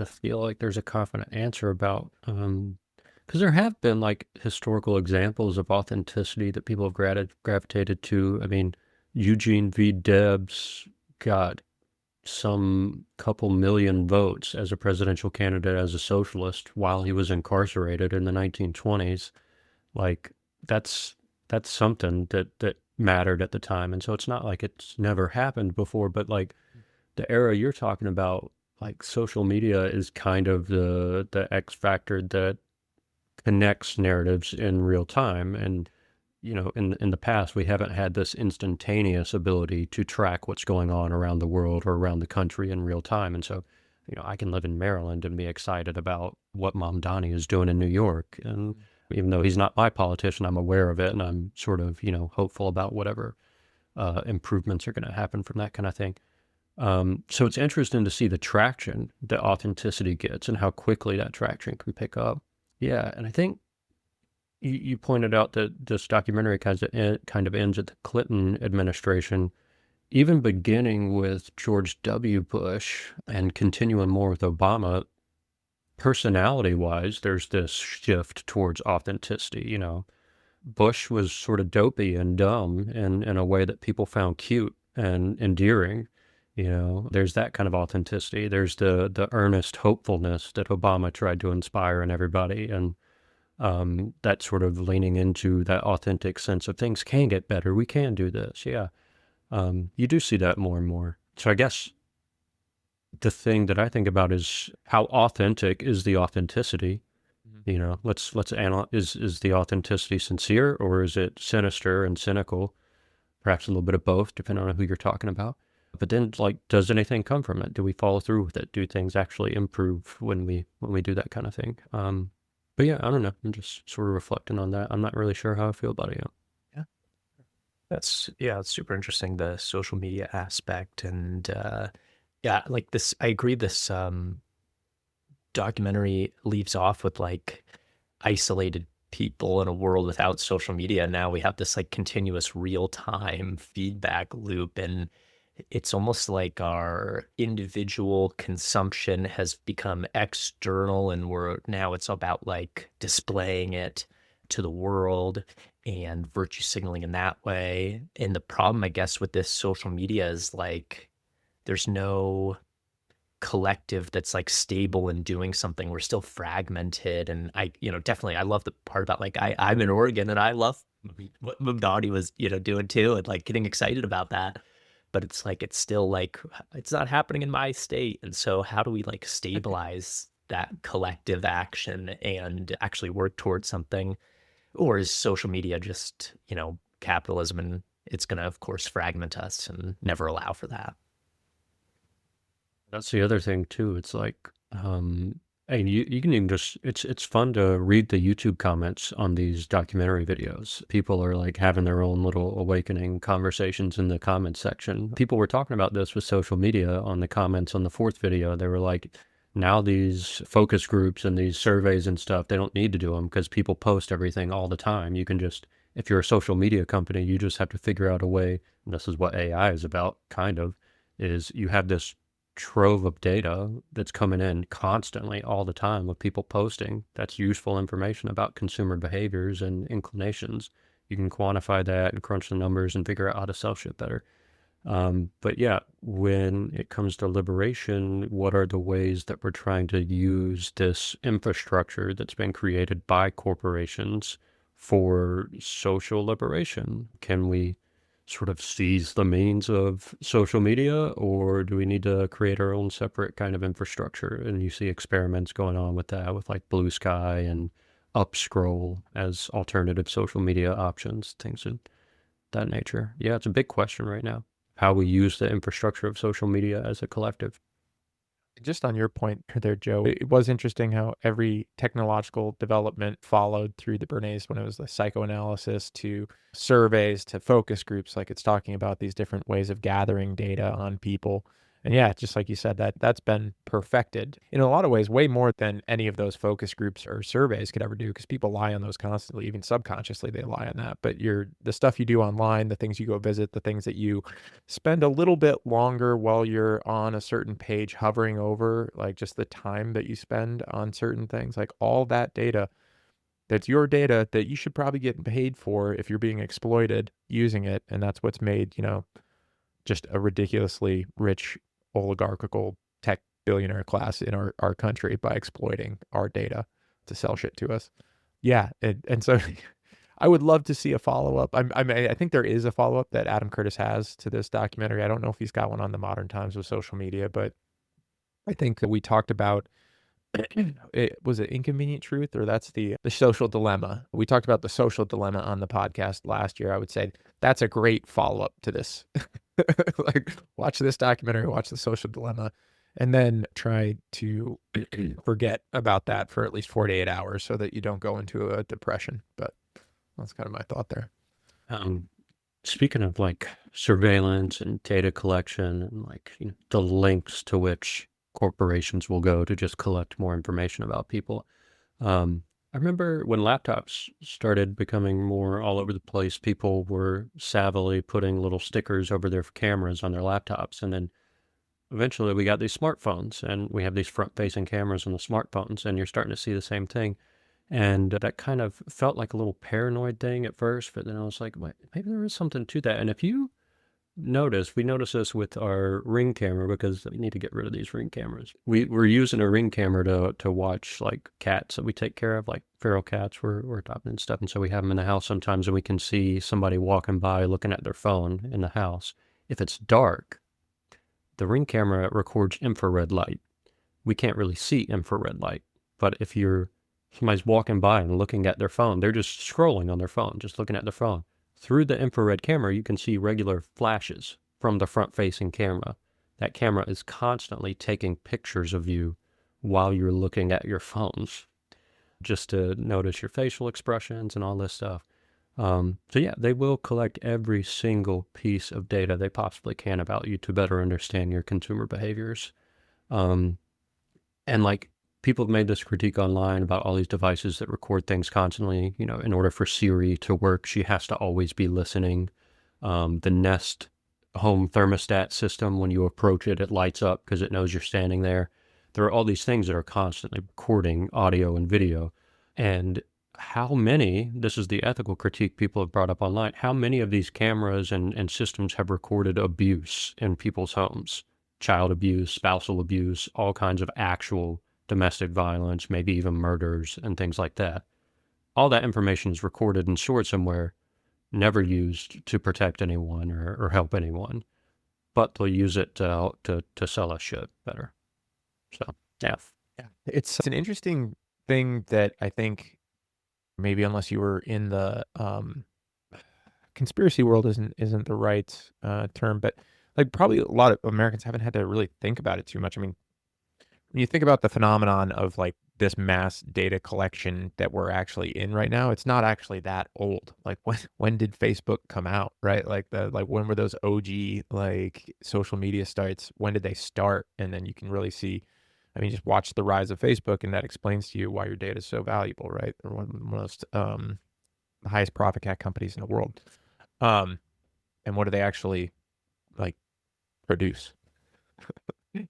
feel like there's a confident answer about, because there have been like historical examples of authenticity that people have gravitated to. I mean, Eugene V. Debs got some couple million votes as a presidential candidate as a socialist while he was incarcerated in the 1920s. Like that's something that mattered at the time. And so it's not like it's never happened before, but like the era you're talking about, like social media is kind of the X factor that connects narratives in real time. And you know, in the past, we haven't had this instantaneous ability to track what's going on around the world or around the country in real time. And so, you know, I can live in Maryland and be excited about what Mamdani is doing in New York. And even though he's not my politician, I'm aware of it, and I'm sort of, you know, hopeful about whatever improvements are going to happen from that kind of thing. So it's interesting to see the traction that authenticity gets and how quickly that traction can pick up. Yeah, and I think you pointed out that this documentary kind of ends at the Clinton administration, even beginning with George W. Bush and continuing more with Obama. Personality-wise, there's this shift towards authenticity. You know, Bush was sort of dopey and dumb in a way that people found cute and endearing. You know, there's that kind of authenticity. There's the earnest hopefulness that Obama tried to inspire in everybody, and that sort of leaning into that authentic sense of things can get better. We can do this. Yeah. You do see that more and more. So I guess the thing that I think about is how authentic is the authenticity. You know, let's analyze, is the authenticity sincere, or is it sinister and cynical? Perhaps a little bit of both, depending on who you're talking about. But then, like, does anything come from it? Do we follow through with it? Do things actually improve when we do that kind of thing? But yeah, I don't know. I'm just sort of reflecting on that. I'm not really sure how I feel about it yet. Yeah, it's super interesting, the social media aspect. And yeah, like this, I agree, this documentary leaves off with like isolated people in a world without social media. Now we have this like continuous real-time feedback loop, and it's almost like our individual consumption has become external, and now it's about like displaying it to the world and virtue signaling in that way. And the problem, I guess, with this social media is like there's no collective that's like stable in doing something. We're still fragmented. And definitely I love the part about like I'm in Oregon and I love what Mamdani was, doing too, and like getting excited about that. But it's like it's still like it's not happening in my state. And so how do we like stabilize that collective action and actually work towards something? Or is social media just, capitalism, and it's going to, of course, fragment us and never allow for that? That's the other thing too. It's like, and you can even just, it's fun to read the YouTube comments on these documentary videos. People are like having their own little awakening conversations in the comment section. People were talking about this with social media on the comments on the fourth video. They were like, Now these focus groups and these surveys and stuff, they don't need to do them because people post everything all the time. You can just, if you're a social media company, you just have to figure out a way, and this is what AI is about, kind of, is you have this trove of data that's coming in constantly all the time with people posting. That's useful information about consumer behaviors and inclinations. You can quantify that and crunch the numbers and figure out how to sell shit better. But yeah, when it comes to liberation, what are the ways that we're trying to use this infrastructure that's been created by corporations for social liberation? Can we sort of seize the means of social media, or do we need to create our own separate kind of infrastructure? And you see experiments going on with that, with like Blue Sky and Upscroll as alternative social media options, things of that nature. Yeah, it's a big question right now, how we use the infrastructure of social media as a collective. Just on your point there, Joe, it was interesting how every technological development followed through the Bernays, when it was the psychoanalysis to surveys to focus groups, like it's talking about these different ways of gathering data on people. And yeah, just like you said, that's been perfected in a lot of ways, way more than any of those focus groups or surveys could ever do, because people lie on those constantly, even subconsciously they lie on that. But the stuff you do online, the things you go visit, the things that you spend a little bit longer while you're on a certain page hovering over, like just the time that you spend on certain things, like all that data, that's your data that you should probably get paid for if you're being exploited using it. And that's what's made, just a ridiculously rich oligarchical tech billionaire class in our country by exploiting our data to sell shit to us. Yeah. And so I would love to see a follow-up. I think there is a follow-up that Adam Curtis has to this documentary. I don't know if he's got one on the modern times with social media, but I think that we talked about was it Inconvenient Truth, or that's the social dilemma. We talked about the social dilemma on the podcast last year. I would say that's a great follow-up to this. Like, watch this documentary, watch the social dilemma, and then try to forget about that for at least 48 hours so that you don't go into a depression. But that's kind of my thought there. Speaking of like surveillance and data collection and like the links to which corporations will go to just collect more information about people. I remember when laptops started becoming more all over the place, people were savvily putting little stickers over their cameras on their laptops. And then eventually we got these smartphones, and we have these front-facing cameras on the smartphones, and you're starting to see the same thing. And that kind of felt like a little paranoid thing at first, but then I was like, wait, maybe there is something to that. And if you notice, we notice this with our Ring camera, because we need to get rid of these Ring cameras. We're using a Ring camera to watch like cats that we take care of, like feral cats we're adopting and stuff. And so we have them in the house sometimes, and we can see somebody walking by looking at their phone in the house. If it's dark, the Ring camera records infrared light. We can't really see infrared light, but if somebody's walking by and looking at their phone, they're just scrolling on their phone, just looking at their phone. Through the infrared camera, you can see regular flashes from the front-facing camera. That camera is constantly taking pictures of you while you're looking at your phones, just to notice your facial expressions and all this stuff. So yeah, they will collect every single piece of data they possibly can about you to better understand your consumer behaviors. And like, people have made this critique online about all these devices that record things constantly. In order for Siri to work, she has to always be listening. The Nest home thermostat system, when you approach it, it lights up because it knows you're standing there. There are all these things that are constantly recording audio and video. And how many, this is the ethical critique people have brought up online, how many of these cameras and systems have recorded abuse in people's homes? Child abuse, spousal abuse, all kinds of actual domestic violence, maybe even murders and things like that. All that information is recorded and stored somewhere, never used to protect anyone or help anyone, but they'll use it to sell us shit better. So, yeah. It's an interesting thing that I think maybe, unless you were in the conspiracy world, isn't the right term, but like probably a lot of Americans haven't had to really think about it too much. I mean, when you think about the phenomenon of like this mass data collection that we're actually in right now, it's not actually that old. Like when did Facebook come out, right? Like when were those OG like social media starts? When did they start? And then you can really see, I mean, just watch the rise of Facebook, and that explains to you why your data is so valuable, right? They're one of the most highest profit cat companies in the world. And what do they actually like produce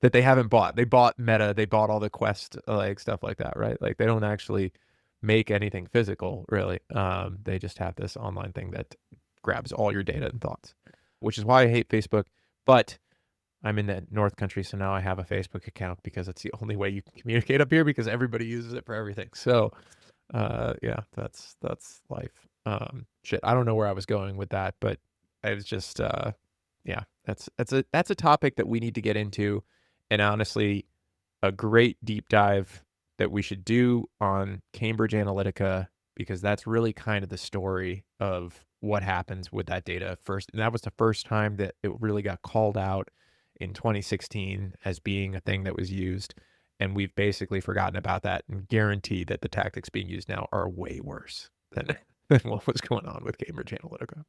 that they haven't bought? They bought Meta, they bought all the Quest, like stuff like that, right? Like they don't actually make anything physical, really. They just have this online thing that grabs all your data and thoughts, which is why I hate Facebook. But I'm in the North Country, so now I have a Facebook account because it's the only way you can communicate up here because everybody uses it for everything. So, yeah, that's life. Shit, I don't know where I was going with that, but I was just, yeah, that's a topic that we need to get into, and honestly, a great deep dive that we should do on Cambridge Analytica, because that's really kind of the story of what happens with that data first. And that was the first time that it really got called out in 2016 as being a thing that was used. And we've basically forgotten about that and guarantee that the tactics being used now are way worse than what was going on with Cambridge Analytica.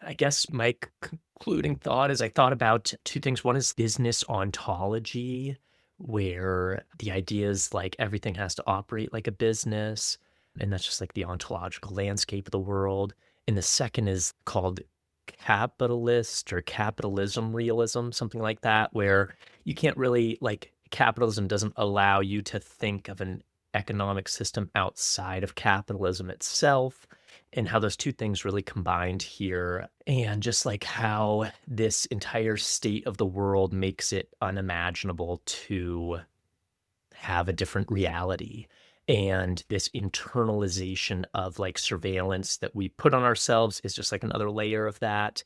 I guess my concluding thought is I thought about two things. One is business ontology, where the idea is like everything has to operate like a business, and that's just like the ontological landscape of the world. And the second is called capitalist or capitalism realism, something like that, where you can't really, like, capitalism doesn't allow you to think of an economic system outside of capitalism itself, and how those two things really combined here, and just like how this entire state of the world makes it unimaginable to have a different reality. And this internalization of like surveillance that we put on ourselves is just like another layer of that.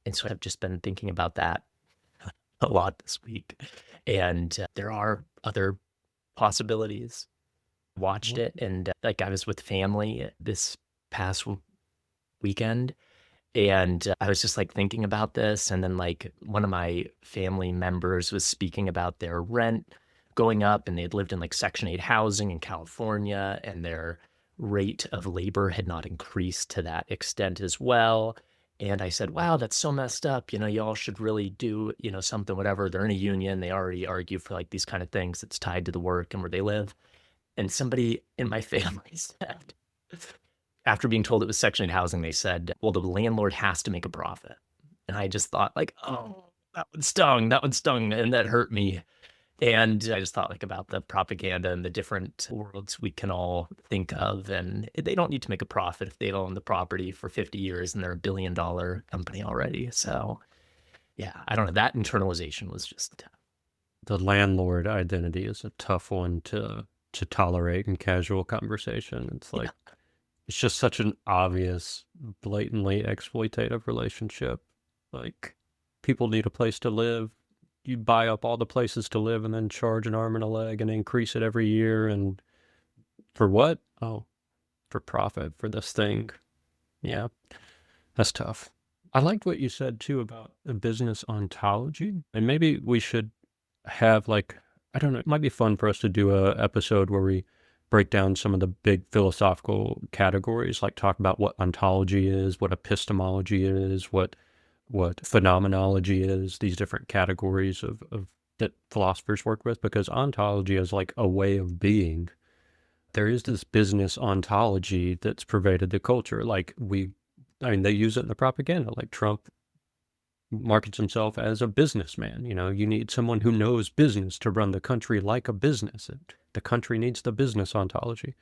And so I've just been thinking about that a lot this week. And there are other possibilities. Watched it, and like I was with family this past weekend, and I was just like thinking about this. And then like one of my family members was speaking about their rent going up, and they had lived in like Section 8 housing in California, and their rate of labor had not increased to that extent as well. And I said, wow, that's so messed up. You know, y'all should really do, you know, something, whatever. They're in a union. They already argue for like these kind of things that's tied to the work and where they live. And somebody in my family said, after being told it was Section 8 housing, they said, well, the landlord has to make a profit. And I just thought like, oh, that one stung, and that hurt me. And I just thought like about the propaganda and the different worlds we can all think of. And they don't need to make a profit if they've owned the property for 50 years and they're $1 billion company already. So yeah, I don't know. That internalization was just... The landlord identity is a tough one to tolerate in casual conversation. It's like, it's just such an obvious, blatantly exploitative relationship. Like, people need a place to live. You buy up all the places to live and then charge an arm and a leg and increase it every year. And for what? Oh, for profit, for this thing. Yeah, that's tough. I liked what you said too about a business ontology. And maybe we should have like, I don't know, it might be fun for us to do a episode where we break down some of the big philosophical categories, like talk about what ontology is, what epistemology is, what phenomenology is, these different categories of that philosophers work with, because ontology is like a way of being. There is this business ontology that's pervaded the culture. Like they use it in the propaganda, like Trump markets himself as a businessman. You know, you need someone who knows business to run the country like a business. The country needs the business ontology.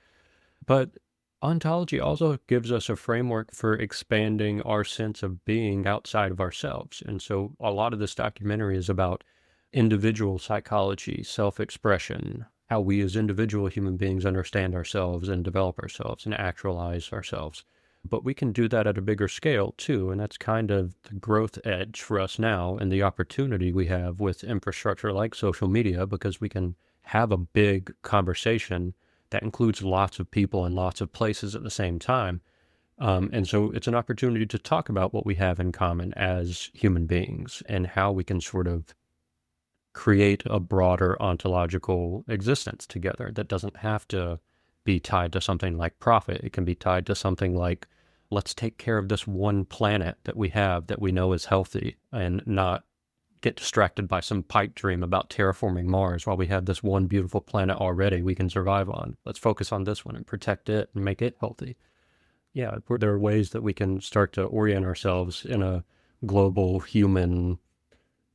But ontology also gives us a framework for expanding our sense of being outside of ourselves. And so a lot of this documentary is about individual psychology, self-expression, how we as individual human beings understand ourselves and develop ourselves and actualize ourselves. But we can do that at a bigger scale too, and that's kind of the growth edge for us now and the opportunity we have with infrastructure like social media, because we can have a big conversation that includes lots of people and lots of places at the same time. And so it's an opportunity to talk about what we have in common as human beings and how we can sort of create a broader ontological existence together that doesn't have to be tied to something like profit. It can be tied to something like, let's take care of this one planet that we have that we know is healthy and not get distracted by some pipe dream about terraforming Mars while we have this one beautiful planet already we can survive on. Let's focus on this one and protect it and make it healthy. Yeah, there are ways that we can start to orient ourselves in a global, human,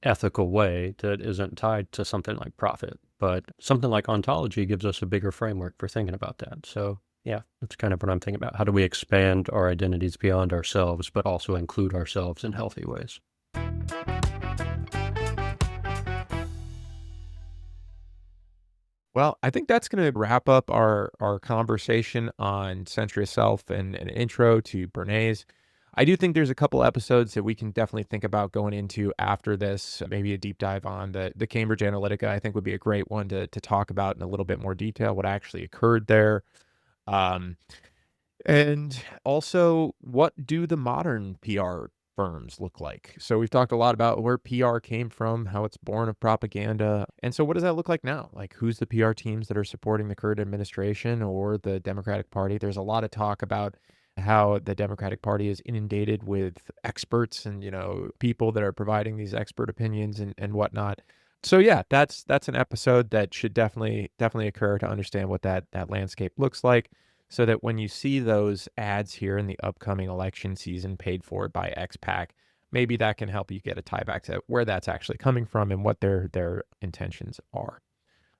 ethical way that isn't tied to something like profit. But something like Ontology gives us a bigger framework for thinking about that. So yeah, that's kind of what I'm thinking about. How do we expand our identities beyond ourselves, but also include ourselves in healthy ways? Well, I think that's going to wrap up our conversation on Century of Self and an intro to Bernays. I do think there's a couple episodes that we can definitely think about going into after this. Maybe a deep dive on the Cambridge Analytica, I think would be a great one to talk about in a little bit more detail, what actually occurred there. And also, what do the modern PR firms look like? So we've talked a lot about where PR came from, how it's born of propaganda. And so what does that look like now? Like, who's the PR teams that are supporting the current administration or the Democratic Party? There's a lot of talk about how the Democratic Party is inundated with experts and, people that are providing these expert opinions and whatnot. So yeah, that's an episode that should definitely occur to understand what that landscape looks like, so that when you see those ads here in the upcoming election season paid for by XPAC, maybe that can help you get a tie back to where that's actually coming from and what their intentions are.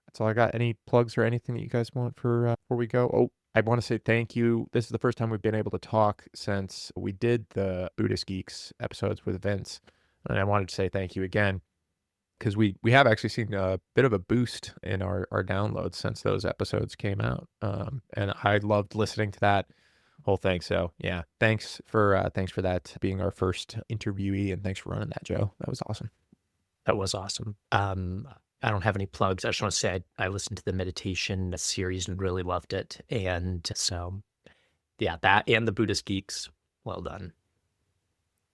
That's all I got. Any plugs or anything that you guys want for before we go? Oh, I want to say thank you. This is the first time we've been able to talk since we did the Buddhist Geeks episodes with Vince, and I wanted to say thank you again, because we have actually seen a bit of a boost in our downloads since those episodes came out. And I loved listening to that whole thing. So yeah, thanks for that being our first interviewee, and thanks for running that, Joe. That was awesome. That was awesome. I don't have any plugs. I just want to say I listened to the meditation series and really loved it. And so, yeah, that and the Buddhist Geeks, well done.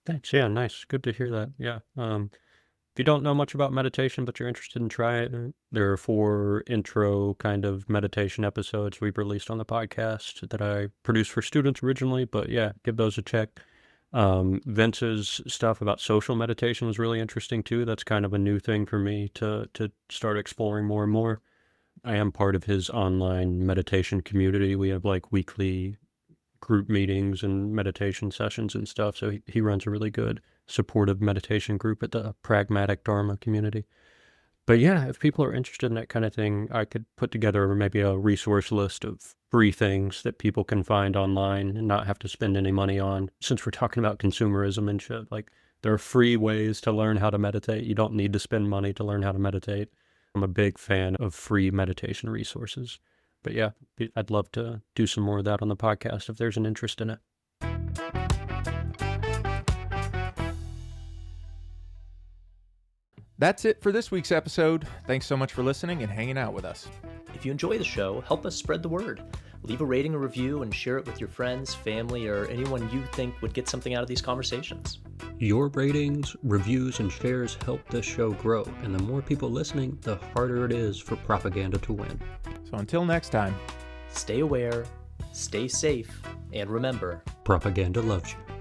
Thanks. Yeah, nice. Good to hear that. Yeah. If you don't know much about meditation, but you're interested in trying it, there are 4 intro kind of meditation episodes we've released on the podcast that I produced for students originally. But yeah, give those a check. Vince's stuff about social meditation was really interesting too. That's kind of a new thing for me to start exploring more and more. I am part of his online meditation community. We have like weekly group meetings and meditation sessions and stuff. So he runs a really good supportive meditation group at the Pragmatic Dharma community. But yeah, if people are interested in that kind of thing, I could put together maybe a resource list of free things that people can find online and not have to spend any money on. Since we're talking about consumerism and shit, like there are free ways to learn how to meditate. You don't need to spend money to learn how to meditate. I'm a big fan of free meditation resources. But yeah, I'd love to do some more of that on the podcast if there's an interest in it. That's it for this week's episode. Thanks so much for listening and hanging out with us. If you enjoy the show, help us spread the word. Leave a rating or review and share it with your friends, family, or anyone you think would get something out of these conversations. Your ratings, reviews, and shares help this show grow, and the more people listening, the harder it is for propaganda to win. So until next time, stay aware, stay safe, and remember, propaganda loves you.